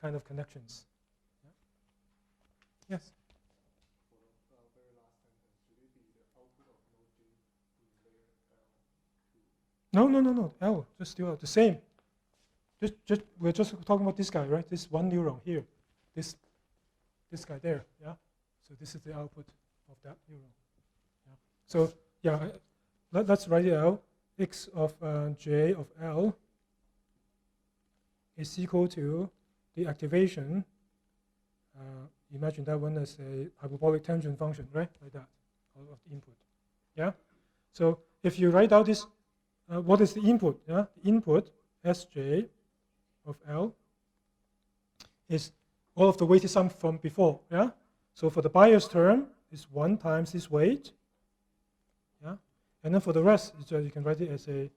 kind of connections. Yeah? Yes? For the very last sentence, should it be the output of node J in layer L2? No. L, just still the same. We're just talking about this guy, right? This one neuron here. This guy there. Yeah. So this is the output of that neuron. Yeah. So yeah, let's write it out. X of J of L is equal to the activation. Imagine that one as a hyperbolic tangent function, right? Like that, of the input. Yeah. So if you write out this, what is the input? Yeah. The input Sj of L is all of the weighted sum from before. Yeah. So for the bias term, it's 1 times this weight. Yeah. And then for the rest, you can write it as a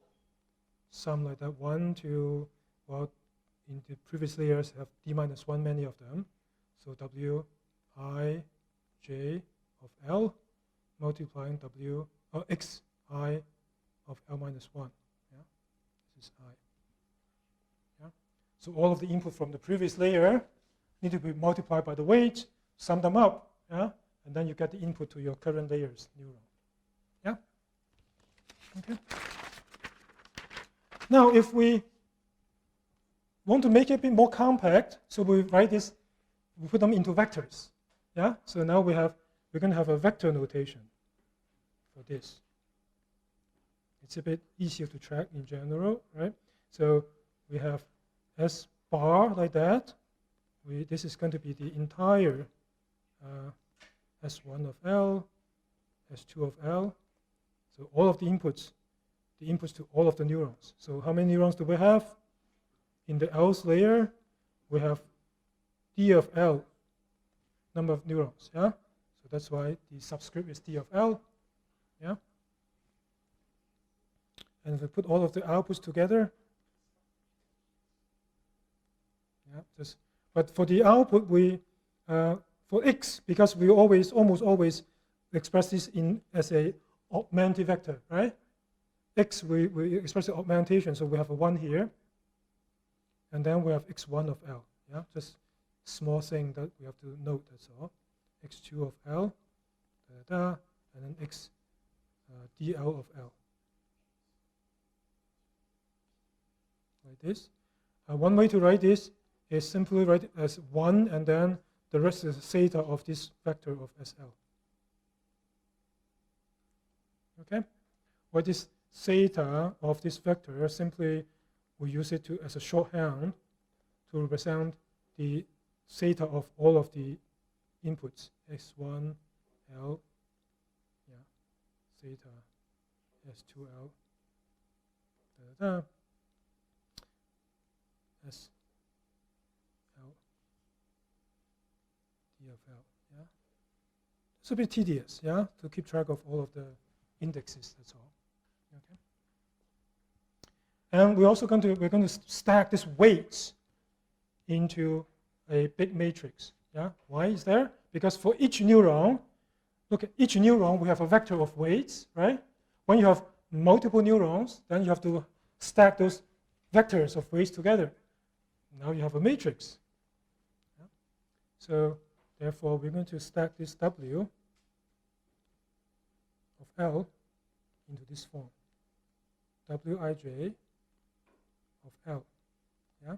sum like that. 1 to, well, in the previous layers have d minus 1 many of them. So W I J of L multiplying W X I of L minus 1. Yeah. This is I. Yeah. So all of the input from the previous layer need to be multiplied by the weight, sum them up, yeah, and then you get the input to your current layer's neuron. Yeah? Okay. Now, if we want to make it a bit more compact, so we write this, we put them into vectors. Yeah? So now we're going to have a vector notation for this. It's a bit easier to track in general, right? So we have S bar like that. This is going to be the entire S1 of L, S2 of L. So all of the inputs to all of the neurons. So how many neurons do we have? In the L's layer, we have D of L, number of neurons. Yeah. So that's why the subscript is D of L. Yeah. And if we put all of the outputs together, yeah, but for the output, for x, because we almost always express this as a augmented vector, right? X, we express the augmentation, so we have a 1 here, and then we have x1 of L. Yeah, just small thing that we have to note. That's all. X2 of L, and then x dl of L. Like this. One way to write this is simply write it as 1, and then the rest is theta of this vector of SL. Okay? What is theta of this vector? Simply we use it as a shorthand to represent the theta of all of the inputs. S1, L, yeah, theta, S2L, S L, D of L, yeah. It's a bit tedious, yeah, to keep track of all of the indexes, that's all. Okay. And we're going to stack these weights into a big matrix. Yeah. Why is there? Because for each neuron, look at each neuron, we have a vector of weights, right? When you have multiple neurons, then you have to stack those vectors of weights together. Now you have a matrix. Yeah. So therefore, we're going to stack this W of L into this form. Wij of L. Yeah.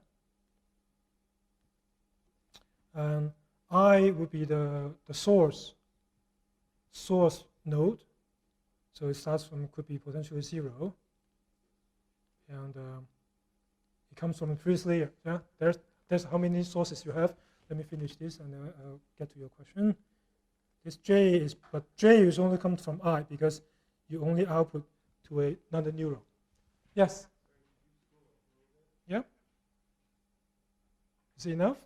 And I would be the source node. So it starts from, could be potentially 0. And it comes from the previous layer. Yeah. There's how many sources you have. Let me finish this and then I'll get to your question. This but J is only comes from I because you only output to another neuron. Yes? Yeah? Is it enough?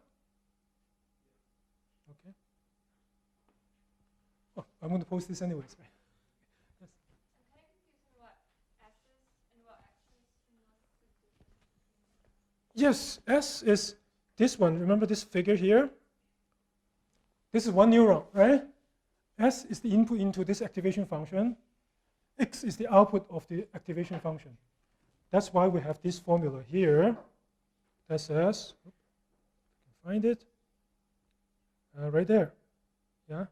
Okay. Oh, I'm going to post this anyways. Right? Yes. I'm kind of confused on what S's and what X's and what's the difference. Yes, S is this one. Remember this figure here? This is one neuron, right? S is the input into this activation function. X is the output of the activation function. That's why we have this formula here that says, find it right there. Yeah,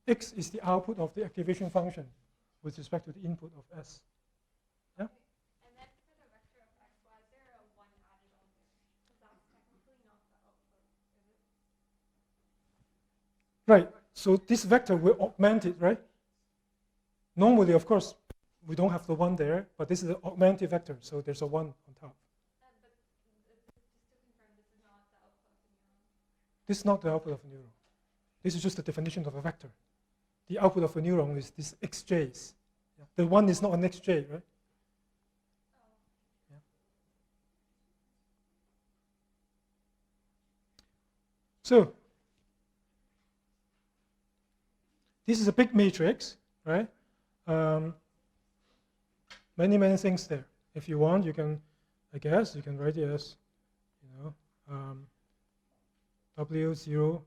X is the output of the activation function with respect to the input of S. Yeah. And then for the vector of x, why is there a 1 added on there? Because that's technically not the output, is it? Right. So this vector will augment it, right? Normally, of course, we don't have the 1 there, but this is an augmented vector, so there's a 1 on top. But just to confirm, this is not the output of the neuron. This is not the output of a neuron. This is just the definition of a vector. The output of a neuron is this xj's. Yeah. The 1 is not an xj, right? Yeah. So this is a big matrix, right? Many things there. If you want, you can, I guess, you can write it as, W0,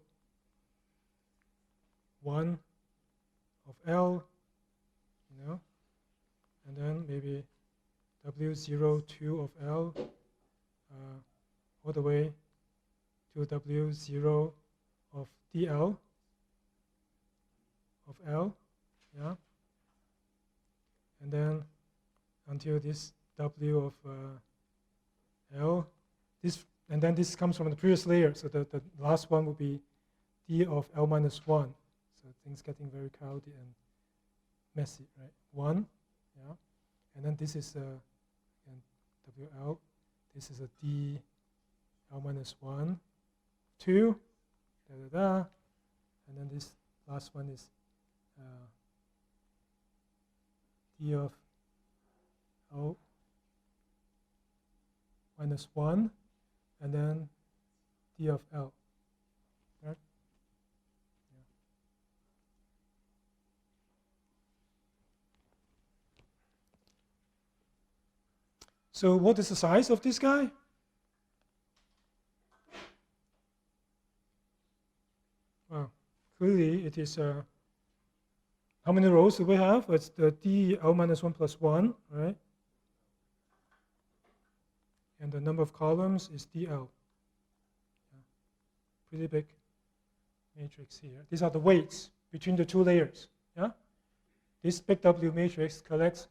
1 of L, and then maybe W0, 2 of L, all the way to W0 of DL of L, yeah, and then until this W of L, and then this comes from the previous layer, so the last one would be D of L minus 1. So things getting very cloudy and messy, right? 1, yeah, and then this is WL, this is a D L minus 1, 2, and then this last one is D of L minus 1, and then D of L. Right? Yeah. So what is the size of this guy? Well, clearly it is, how many rows do we have? It's the D L minus 1 plus 1, right? And the number of columns is DL. Yeah. Pretty big matrix here. These are the weights between the two layers. Yeah? This big W matrix collects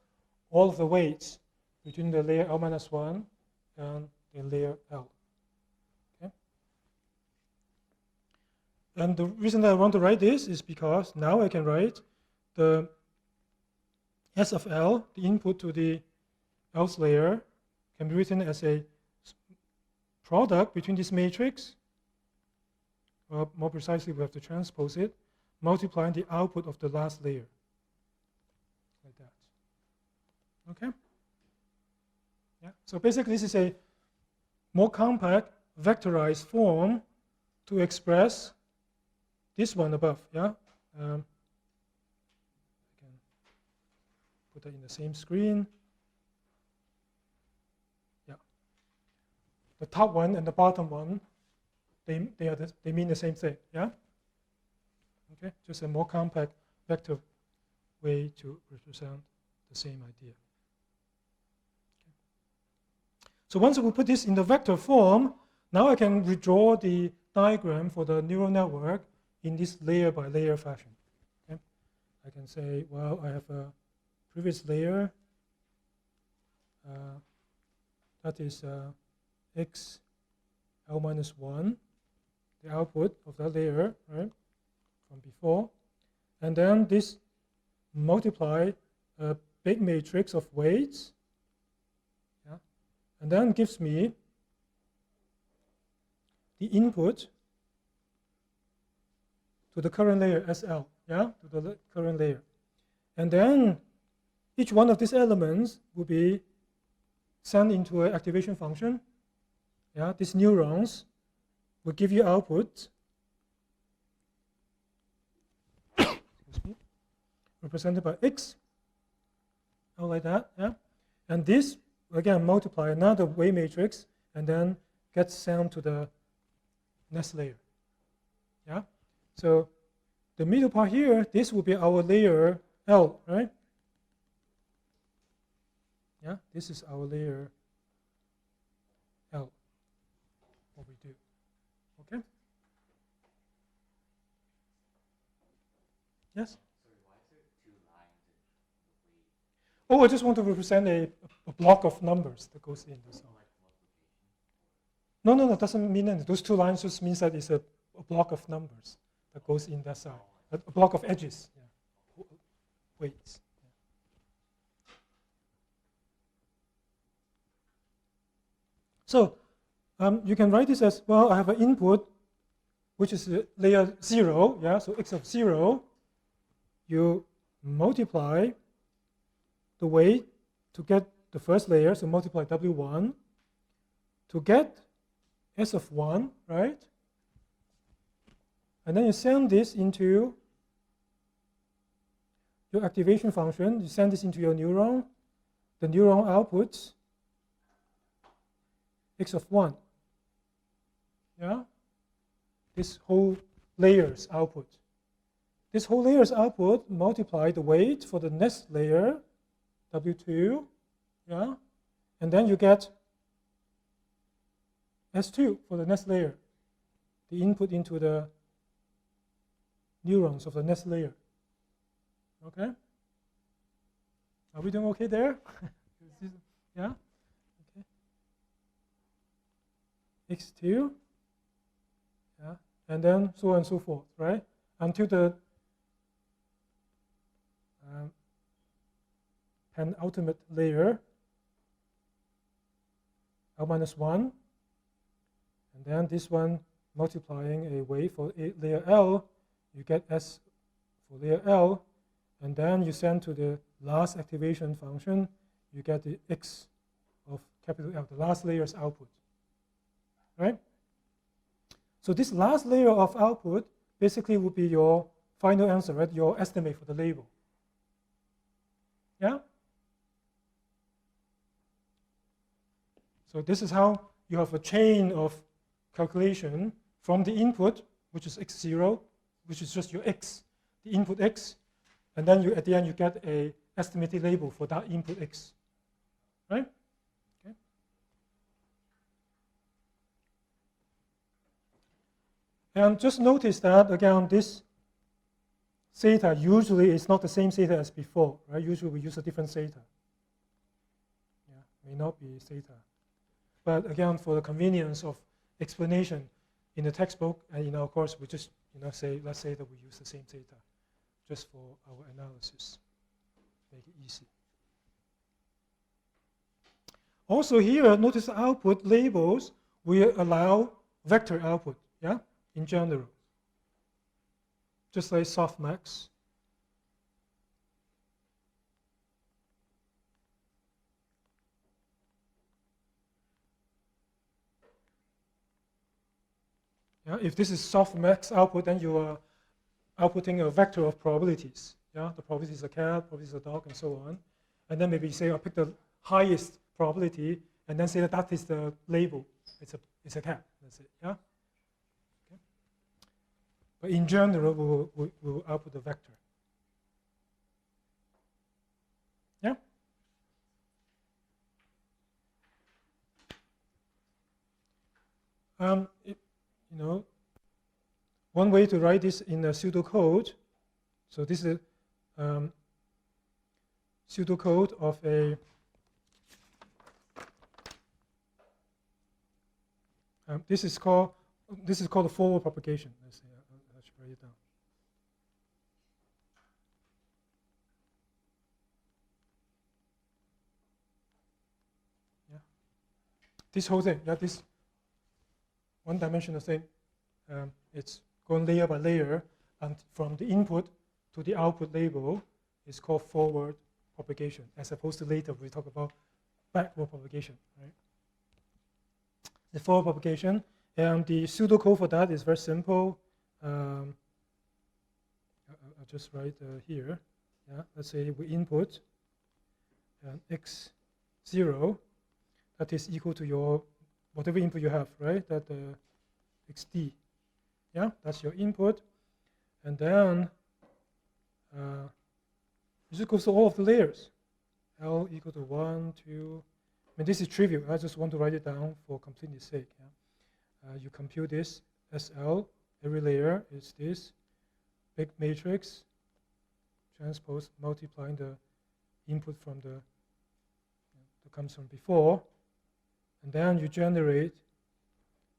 all of the weights between the layer L minus 1 and the layer L. Okay? And the reason that I want to write this is because now I can write the S of L, the input to the L's layer, can be written as a product between this matrix, or more precisely, we have to transpose it, multiplying the output of the last layer, like that. Okay? Yeah. So basically, this is a more compact, vectorized form to express this one above. Yeah. I can put that in the same screen. The top one and the bottom one, they mean the same thing, yeah? Okay, just a more compact vector way to represent the same idea. Okay. So once we put this in the vector form, now I can redraw the diagram for the neural network in this layer by layer fashion. Okay? I can say, well, I have a previous layer that is X L minus 1, the output of that layer, right, from before. And then this multiply a big matrix of weights, yeah, and then gives me the input to the current layer SL, yeah, to the current layer. And then each one of these elements will be sent into an activation function. Yeah, these neurons will give you output represented by X, like that. Yeah, and this again multiply another weight matrix and then gets sent to the next layer. Yeah, so the middle part here, this will be our layer L, right? Yeah, this is our layer L, what we do. Okay? Yes? Sorry, why is there 2 lines in the weight? Oh, I just want to represent a block of numbers that goes in. That's all. Like multiplication? No, no, no, doesn't mean anything. Those 2 lines just means that it's a block of numbers that goes in that side. A block of edges. Yeah. Weights. So you can write this as, well, I have an input, which is layer 0. Yeah, so x of 0. You multiply the weight to get the first layer, so multiply W1 to get S of 1, right? And then you send this into your activation function. You send this into your neuron. The neuron outputs x of 1. Yeah? This whole layer's output. This whole layer's output multiply the weight for the next layer, W2. Yeah? And then you get S2 for the next layer, the input into the neurons of the next layer. Okay? Are we doing okay there? Yeah? Okay. X2. Yeah? And then so on and so forth, right? Until the penultimate layer, L minus 1. And then this one multiplying a way for layer L, you get S for layer L, and then you send to the last activation function, you get the X of capital L, the last layer's output, right? So this last layer of output basically would be your final answer, right? Your estimate for the label. Yeah? So this is how you have a chain of calculation from the input, which is x0, which is just your x, the input x, and then at the end you get a estimated label for that input x, right? Okay. And just notice that again, this theta usually is not the same theta as before, right? Usually we use a different theta. Yeah, may not be theta, but again, for the convenience of explanation in the textbook and in our course, we just let's say that we use the same theta just for our analysis, make it easy. Also here, notice the output labels, we allow vector output, yeah, in general, just like softmax. Yeah, if this is softmax output, then you are outputting a vector of probabilities. Yeah, the probability is a cat, probability is a dog, and so on. And then maybe you say, I'll pick the highest probability, and then say that that is the label. It's a cat. That's it. Yeah. Okay. But in general, we'll output the vector. Yeah. One way to write this in a pseudocode. So this is a pseudocode of a this is called a forward propagation. Let's see, I should write it down. Yeah. This whole thing, yeah, this one-dimensional thing, it's going layer by layer, and from the input to the output label is called forward propagation, as opposed to later we talk about backward propagation, right? The forward propagation, and the pseudocode for that is very simple. I'll just write here. Yeah, let's say we input x0, that is equal to your whatever input you have, right? That xd. Yeah, that's your input. And then it just goes to all of the layers. L equal to 1, 2. I mean, this is trivial. I just want to write it down for completeness sake. Yeah? You compute this SL. Every layer is this big matrix transpose multiplying the input from that comes from before, and then you generate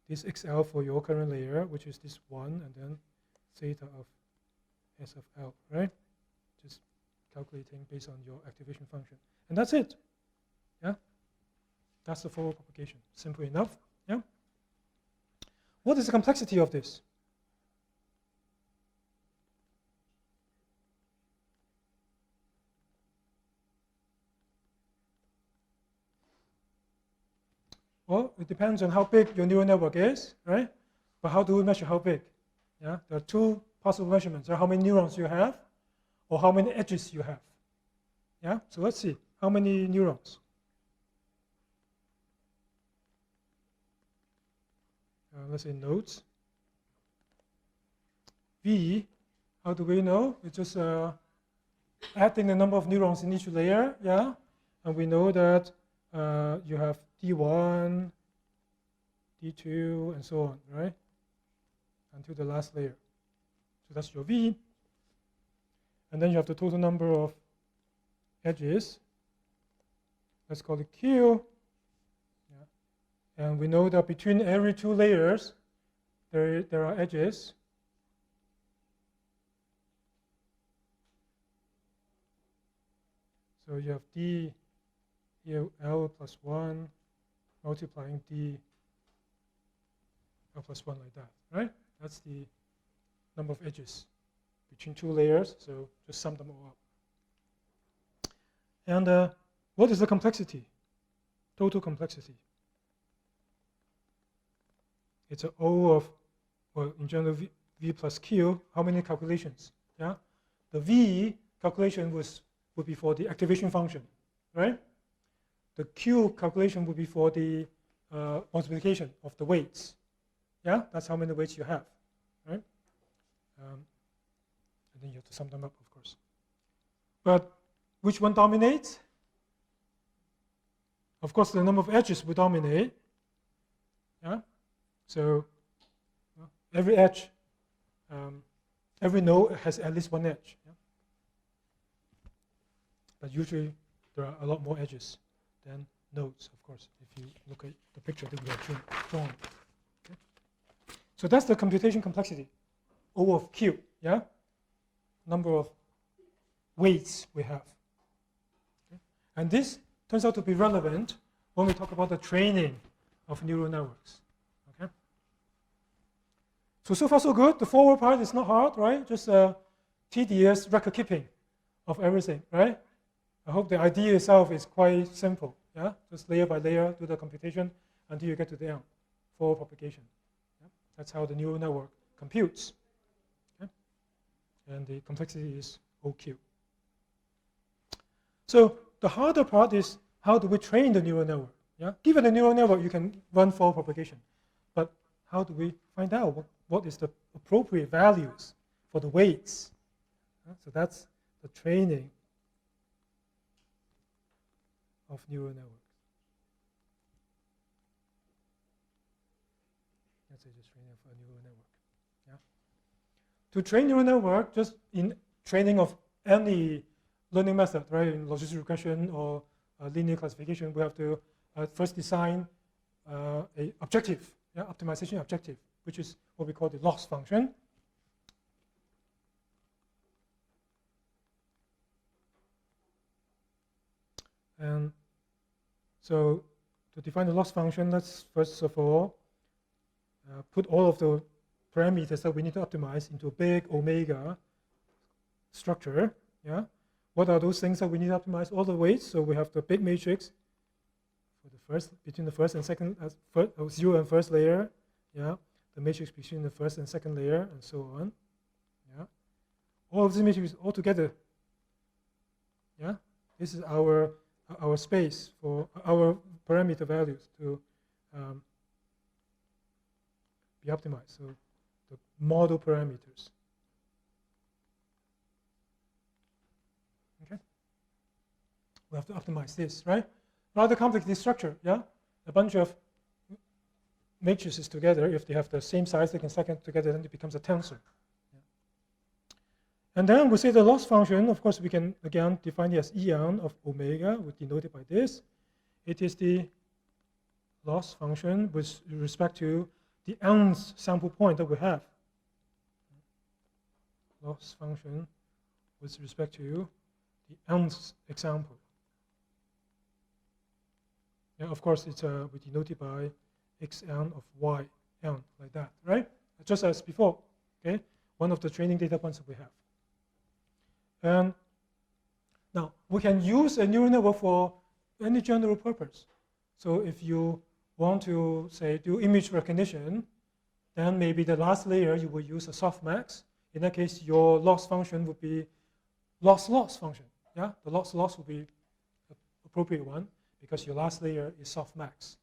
this XL for your current layer, which is this 1, and then theta of S of L, right? Just calculating based on your activation function. And that's it. Yeah? That's the forward propagation. Simple enough. Yeah? What is the complexity of this? Well, it depends on how big your neural network is, right? But how do we measure how big? Yeah, there are two possible measurements. There are how many neurons you have, or how many edges you have. Yeah, so let's see. How many neurons? Let's say nodes. V, how do we know? It's just adding the number of neurons in each layer, yeah? And we know that you have D1, D2, and so on, right? Until the last layer. So that's your V. And then you have the total number of edges. Let's call it Q. Yeah. And we know that between every two layers, there are edges. So you have D, here L plus 1, multiplying D L plus 1 like that, right? That's the number of edges between two layers, so just sum them all up. And what is the complexity? Total complexity. It's an O of, well, in general, V plus Q. How many calculations? Yeah, the V calculation would be for the activation function, right? The Q calculation would be for the multiplication of the weights. Yeah, that's how many weights you have, right? And then you have to sum them up, of course. But which one dominates? Of course, the number of edges will dominate. Yeah, so every edge, every node has at least one edge. Yeah? But usually there are a lot more edges than nodes, of course, if you look at the picture that we have drawn. Okay? So that's the computation complexity, O of Q, yeah? Number of weights we have. Okay? And this turns out to be relevant when we talk about the training of neural networks. Okay? So far so good. The forward part is not hard, right? Just tedious record keeping of everything, right? I hope the idea itself is quite simple. Yeah, just layer by layer do the computation until you get to the end, forward propagation. Yeah? That's how the neural network computes. Okay? And the complexity is OQ. So the harder part is how do we train the neural network? Yeah? Given the neural network, you can run forward propagation. But how do we find out what is the appropriate values for the weights? Yeah? So that's the training of neural networks. Let's say just training of a neural network. Yeah. To train neural network, just in training of any learning method, right, in logistic regression or linear classification, we have to first design a objective, yeah, optimization objective, which is what we call the loss function. And so to define the loss function, let's first of all put all of the parameters that we need to optimize into a big omega structure. Yeah. What are those things that we need to optimize? All the weights. So we have the big matrix for the first, between the first and second, zero and first layer. Yeah. The matrix between the first and second layer, and so on. Yeah. All of these matrices all together. Yeah. This is our space for our parameter values to be optimized. So the model parameters. Okay. We have to optimize this, right? Rather complicated structure, yeah? A bunch of matrices together, if they have the same size, they can stack it together, then it becomes a tensor. Yeah. And then we say the loss function, of course, we can again define it as En of omega, we denote it by this. It is the loss function with respect to the nth sample point that we have. Loss function with respect to the nth example. Yeah, of course, it's we denote it by xn of yn, like that, right? Just as before, okay? One of the training data points that we have. And now, we can use a neural network for any general purpose. So if you want to, say, do image recognition, then maybe the last layer you will use a softmax. In that case, your loss function would be loss function. Yeah, the loss would be the appropriate one because your last layer is softmax.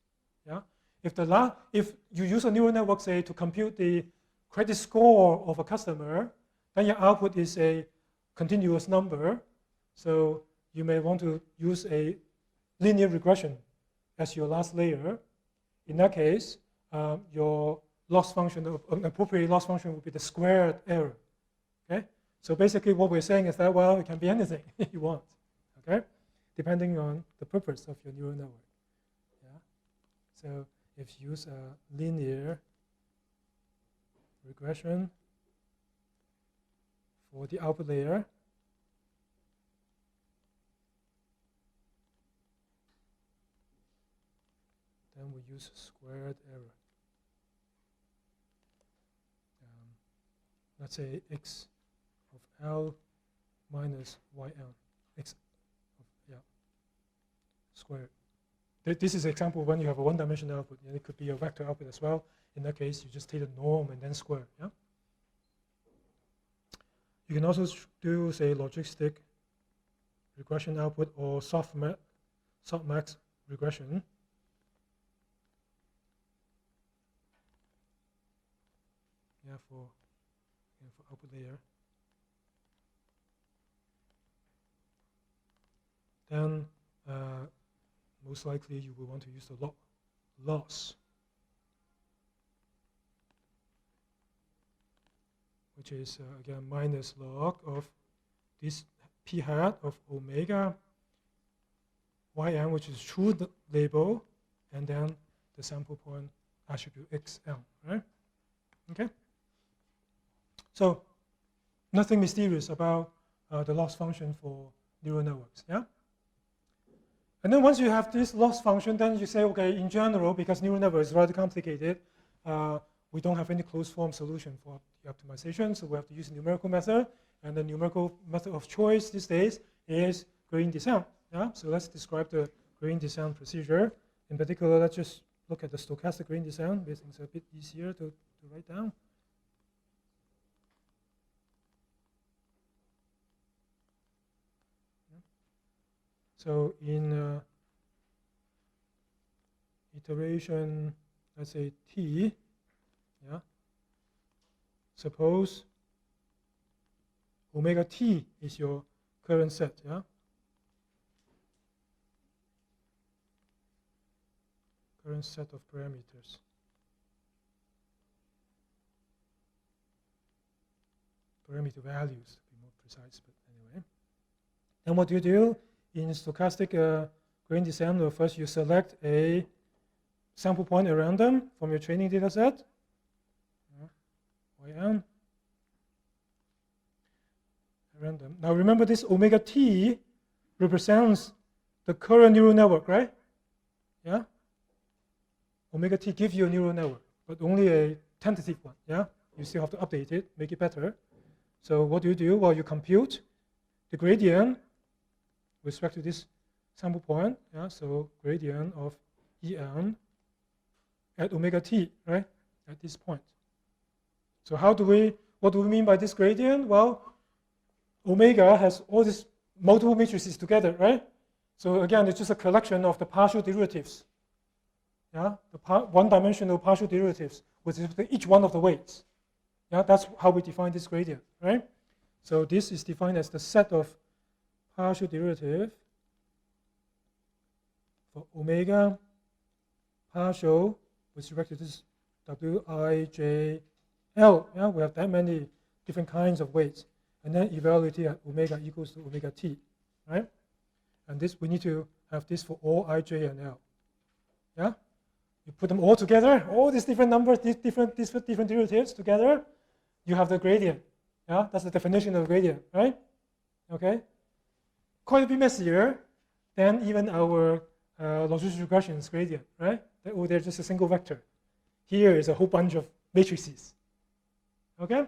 Yeah, if you use a neural network, say, to compute the credit score of a customer, then your output is a continuous number. So you may want to use a linear regression as your last layer. In that case, your loss function, an appropriate loss function would be the squared error. Okay? So basically what we're saying is that, well, it can be anything you want, okay? Depending on the purpose of your neural network. Yeah? So if you use a linear regression for the output layer, then we use squared error. Let's say x of L minus yn, x of, yeah, squared. This is an example when you have a one-dimensional output, and it could be a vector output as well. In that case, you just take the norm and then square. Yeah. You can also do, say, logistic regression output or softmax regression. Yeah, for output layer. Then most likely you will want to use the loss, which is again minus log of this p hat of omega yn, which is true label, and then the sample point attribute xl, right? Okay. So nothing mysterious about the loss function for neural networks, yeah? And then once you have this loss function, then you say, okay, in general, because neural network is rather complicated, we don't have any closed form solution for the optimization, so we have to use a numerical method, and the numerical method of choice these days is gradient descent, yeah? So let's describe the gradient descent procedure. In particular, let's just look at the stochastic gradient descent. This is a bit easier to write down. So in iteration, let's say t, yeah, suppose omega t is your current set, yeah? Current set of parameters. Parameter values, to be more precise, but anyway. And what do? In stochastic gradient descent, first you select a sample point at random from your training data set, yn, random. Now remember this omega t represents the current neural network, right? Yeah? Omega t gives you a neural network, but only a tentative one, yeah? You still have to update it, make it better. So what do? Well, you compute the gradient with respect to this sample point, yeah, so gradient of En at omega t, right, at this point. So what do we mean by this gradient? Well, omega has all these multiple matrices together, right? So again, it's just a collection of the partial derivatives, yeah, the one-dimensional partial derivatives with respect to each one of the weights. Yeah, that's how we define this gradient, right? So this is defined as the set of partial derivative for omega partial with respect to this wij, L. Yeah, we have that many different kinds of weights, and then evaluate it at omega equals to omega t, right? And this we need to have this for all ij and L. Yeah, you put them all together, all these different numbers, these different derivatives together, you have the gradient. Yeah, that's the definition of gradient, right? Okay, quite a bit messier than even our logistic regressions gradient, right? They're just a single vector. Here is a whole bunch of matrices. Okay?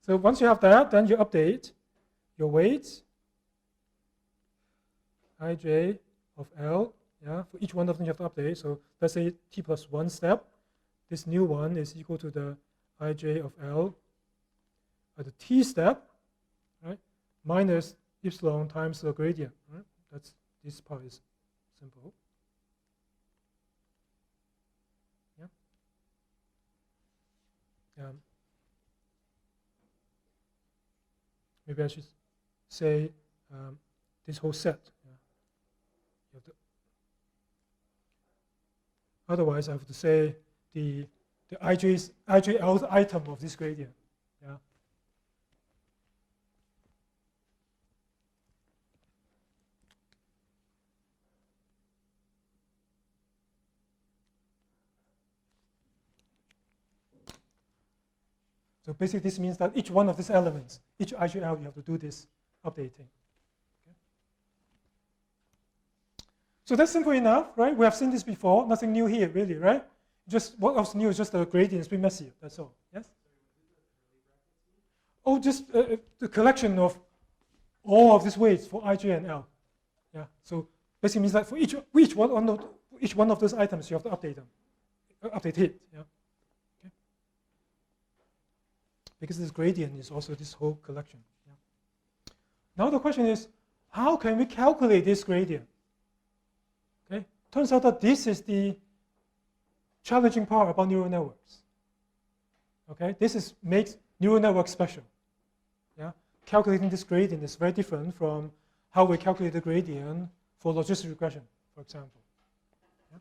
So once you have that, then you update your weights, ij of L. Yeah, for each one of them you have to update. So let's say t plus 1 step. This new one is equal to the ij of L at the t step, right? Minus epsilon times the gradient, right? That's, this part is simple. Yeah. Maybe I should say this whole set. Yeah. You have to, otherwise, I have to say the ij's item of this gradient. Yeah. So basically, this means that each one of these elements, each IGL, you have to do this updating. Okay. So that's simple enough, right? We have seen this before. Nothing new here, really, right? Just what else new is just the gradient is a bit messier. That's all. Yes. Oh, just the collection of all of these weights for ij and L. Yeah. So basically means that for each one of those items, you have to update them, update it. Yeah. Because this gradient is also this whole collection. Yeah. Now the question is, how can we calculate this gradient? Okay. Turns out that this is the challenging part about neural networks. Okay. This makes neural networks special. Yeah. Calculating this gradient is very different from how we calculate the gradient for logistic regression, for example. Yeah.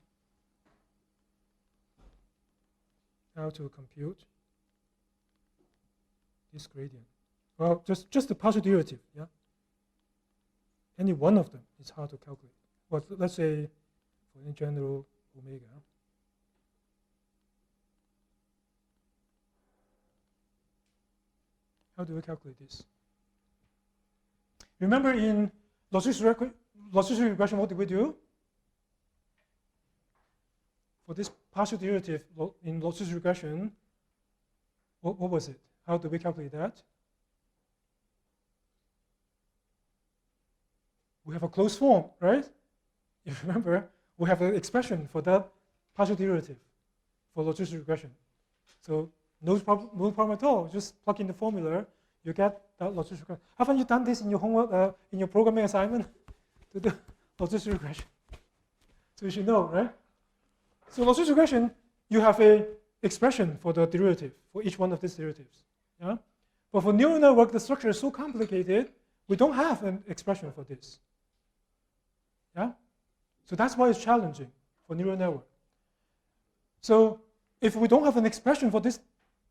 How to compute this gradient? Well, just the partial derivative, yeah? Any one of them is hard to calculate. But let's say, for in general, omega. How do we calculate this? Remember in logistic regression, what did we do? For this partial derivative in logistic regression, what was it? How do we calculate that? We have a closed form, right? If you remember, we have an expression for that partial derivative for logistic regression. So no problem at all. Just plug in the formula, you get that logistic regression. Haven't you done this in your homework, in your programming assignment to do logistic regression? So you should know, right? So logistic regression, you have an expression for the derivative, for each one of these derivatives. Yeah? But for neural network, the structure is so complicated, we don't have an expression for this. Yeah? So that's why it's challenging for neural network. So if we don't have an expression for this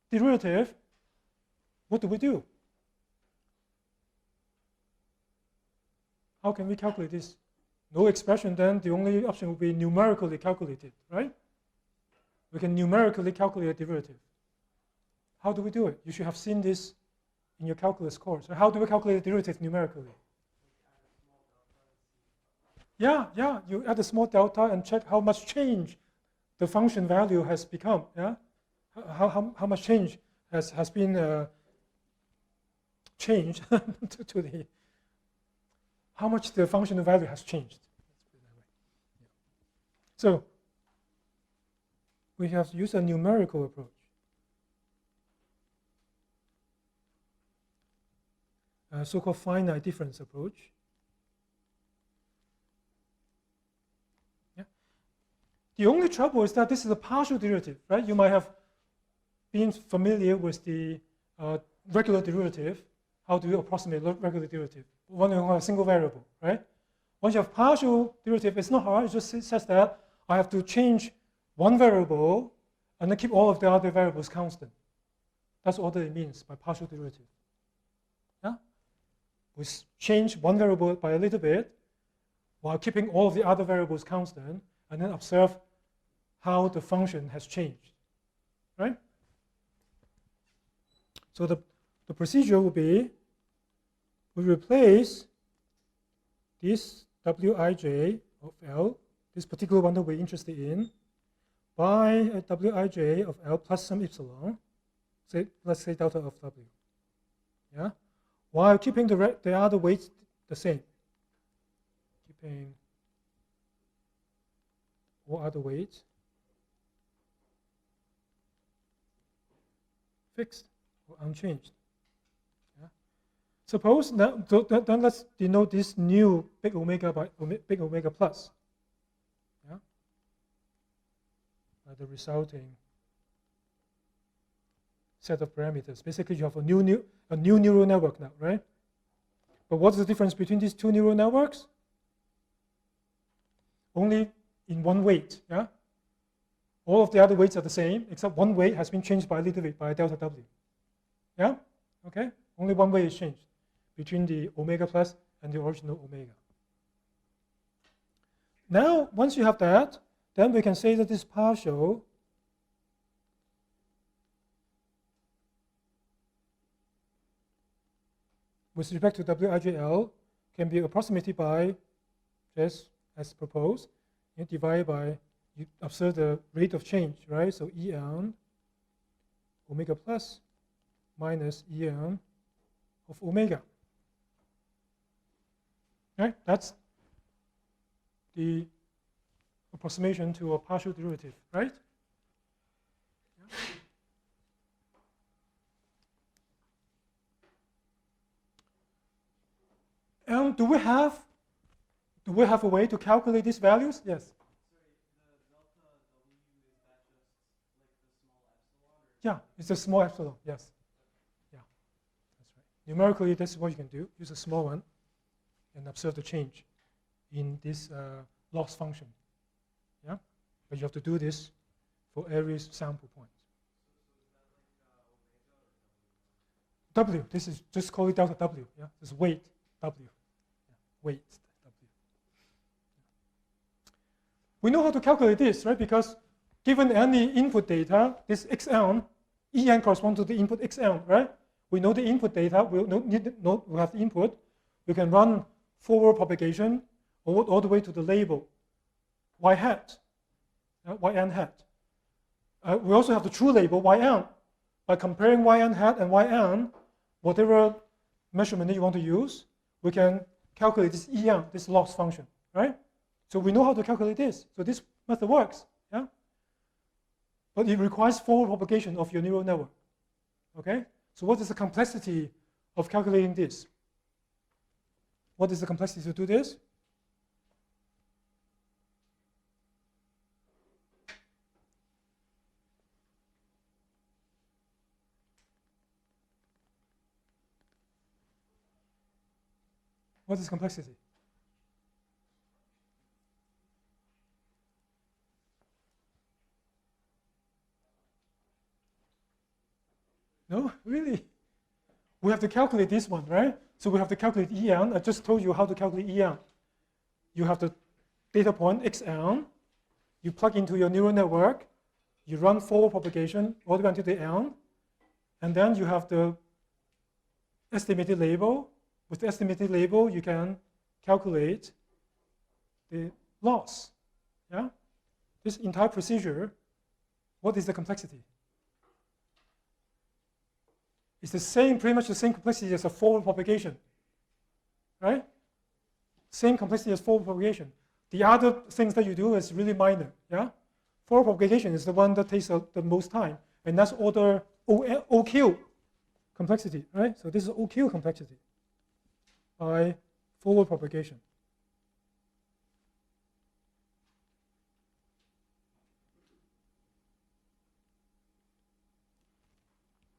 derivative, what do we do? How can we calculate this? No expression, then the only option would be numerically calculated, right? We can numerically calculate a derivative. How do we do it? You should have seen this in your calculus course. So how do we calculate a derivative numerically? Yeah, you add a small delta and check how much change the function value has become. Yeah, how much change has been changed to the how much the functional value has changed. So we have used a numerical approach. A so-called finite difference approach. Yeah. The only trouble is that this is a partial derivative, right? You might have been familiar with the regular derivative. How do you approximate regular derivative? One with a single variable, right? Once you have partial derivative, it's not hard. It just says that I have to change one variable and then keep all of the other variables constant. That's all that it means by partial derivative. Yeah? We change one variable by a little bit while keeping all of the other variables constant, and then observe how the function has changed. Right? So the procedure will be, we replace this Wij of L, this particular one that we're interested in, by a Wij of L plus some epsilon, let's say delta of W. Yeah? While keeping the other weights the same. Keeping all other weights fixed or unchanged. Yeah? Suppose now, then let's denote this new big omega by big omega plus. Yeah? The resulting set of parameters. Basically, you have a new neural network now, right? But what's the difference between these two neural networks? Only in one weight. Yeah. All of the other weights are the same, except one weight has been changed by a little bit by delta W. Yeah. Okay. Only one weight is changed between the omega plus and the original omega. Now, once you have that, then we can say that this partial with respect to Wijl can be approximated by just as proposed, divided by, you observe the rate of change, right? So En omega plus minus En of omega. Right? That's the approximation to a partial derivative, right? Yeah. And do we have a way to calculate these values? Yes. Sorry, the delta W, is that just like the small epsilon? Or Yeah, it's a small epsilon, yes. Yeah, that's right. Numerically, this is what you can do. Use a small one and observe the change in this loss function. Yeah, but you have to do this for every sample point. so is that like omega or W, this is just call it delta W. Yeah, this is weight W. Yeah, weight W. We know how to calculate this, right? Because given any input data, this xn, En corresponds to the input xn, right? We know the input data. We have the input. We can run forward propagation all the way to the label y hat, yn hat. We also have the true label yn. By comparing yn hat and yn, whatever measurement that you want to use, we can calculate this En, this loss function, right? So we know how to calculate this. So this method works, yeah? But it requires forward propagation of your neural network, okay? So what is the complexity of calculating this? What is the complexity to do this? What is complexity? No, really? We have to calculate this one, right? So we have to calculate En. I just told you how to calculate En. You have the data point xn. You plug into your neural network. You run forward propagation all the way until the n. And then you have the estimated label. With the estimated label, you can calculate the loss. Yeah? This entire procedure, what is the complexity? It's the same, pretty much the same complexity as a forward propagation, right? Same complexity as forward propagation. The other things that you do is really minor, yeah? Forward propagation is the one that takes the most time, and that's order OQ complexity, right? So this is OQ complexity by forward propagation.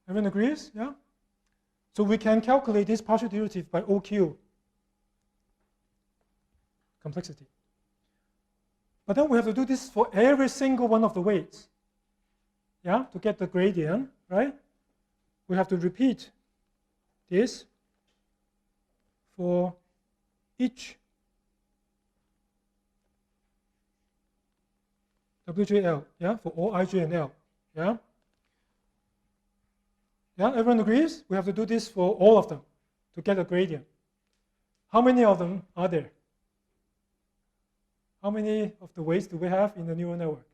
Everyone agrees? Yeah? So we can calculate this partial derivative by OQ complexity. But then we have to do this for every single one of the weights. Yeah, to get the gradient, right? We have to repeat this for each WJL, yeah, for all ij and L, yeah? Yeah, everyone agrees? We have to do this for all of them to get a gradient. How many of them are there? How many of the weights do we have in the neural network?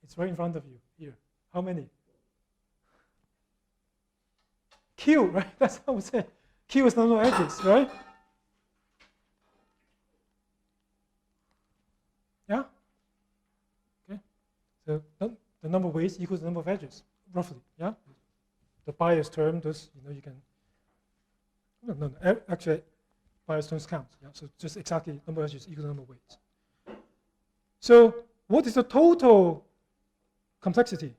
It's right in front of you here. How many? Q, right? That's how we say. Q is the number of edges, right? Yeah? Okay. So the number of weights equals the number of edges, roughly, yeah? The bias term, those, you can, no, actually, bias terms count, yeah? So just exactly number of edges equals the number of weights. So what is the total complexity?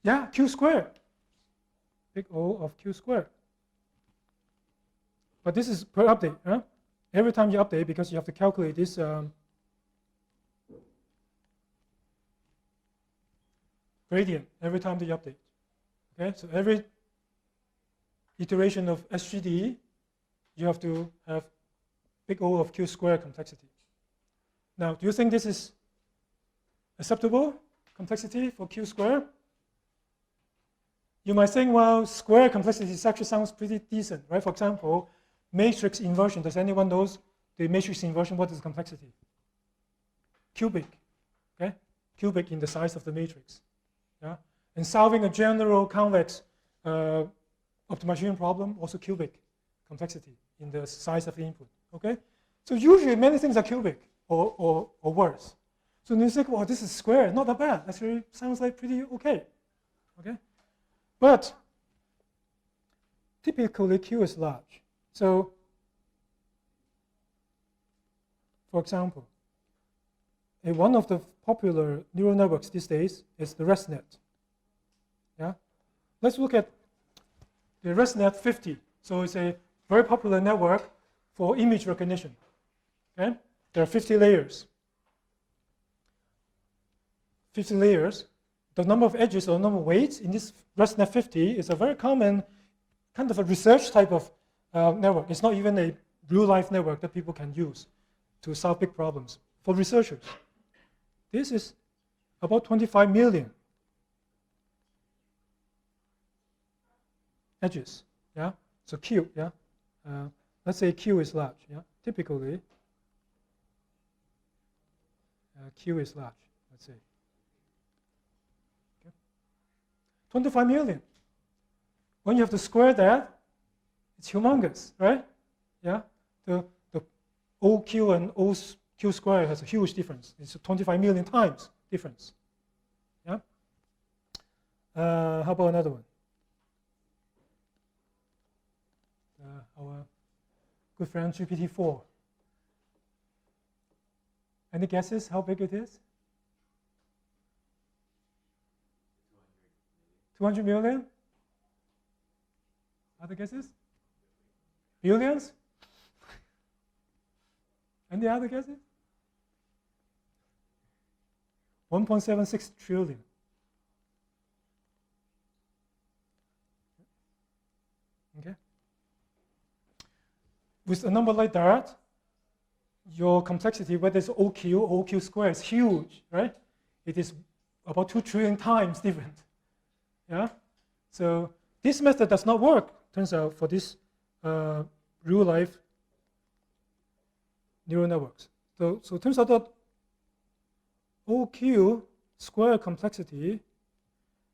Yeah, Q squared. Big O of Q squared. But this is per update. Huh? Every time you update, because you have to calculate this gradient every time that you update. Okay, so every iteration of SGD, you have to have big O of Q squared complexity. Now, do you think this is acceptable complexity for Q squared? You might think, well, square complexity actually sounds pretty decent, right? For example, matrix inversion. Does anyone knows the matrix inversion? What is complexity? Cubic, okay? Cubic in the size of the matrix, yeah? And solving a general convex optimization problem, also cubic complexity in the size of the input, okay? So usually many things are cubic or worse. So you think, well, this is square, not that bad. Actually sounds like pretty okay, okay? But typically Q is large. So for example, one of the popular neural networks these days is the ResNet. Yeah? Let's look at the ResNet 50. So it's a very popular network for image recognition. Okay? There are 50 layers. 50 layers. The number of edges or the number of weights in this ResNet 50 is a very common kind of a research type of network. It's not even a real-life network that people can use to solve big problems for researchers. This is about 25 million edges. Yeah. So Q. Yeah. Let's say Q is large. Yeah. Typically, Q is large. Let's say. 25 million. When you have to square that, it's humongous, right? Yeah. The OQ and OQ squared has a huge difference. It's 25 million times difference. Yeah. How about another one? Our good friend GPT-4. Any guesses how big it is? 200 million? Other guesses? Billions? Any other guesses? 1.76 trillion. Okay. With a number like that, your complexity, whether it's OQ or OQ squared, is huge, right? It is about 2 trillion times different. Yeah? So this method does not work, turns out, for this real-life neural networks. So it turns out that OQ square complexity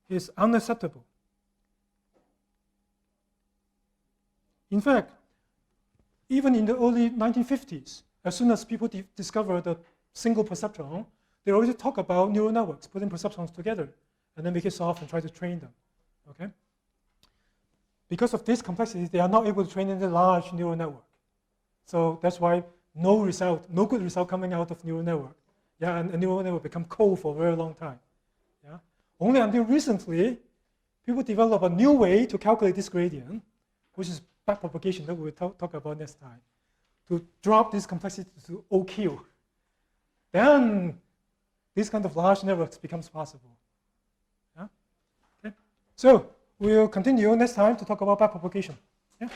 is unacceptable. In fact, even in the early 1950s, as soon as people discovered the single perceptron, they already talk about neural networks, putting perceptrons together, and then make it soft and try to train them. Okay? Because of this complexity, they are not able to train in a large neural network. So that's why no good result coming out of neural network. Yeah, and a neural network become cold for a very long time. Yeah? Only until recently, people develop a new way to calculate this gradient, which is backpropagation that we'll talk about next time, to drop this complexity to OQ. Then this kind of large networks becomes possible. Yeah? Okay. So we'll continue next time to talk about backpropagation. Yeah?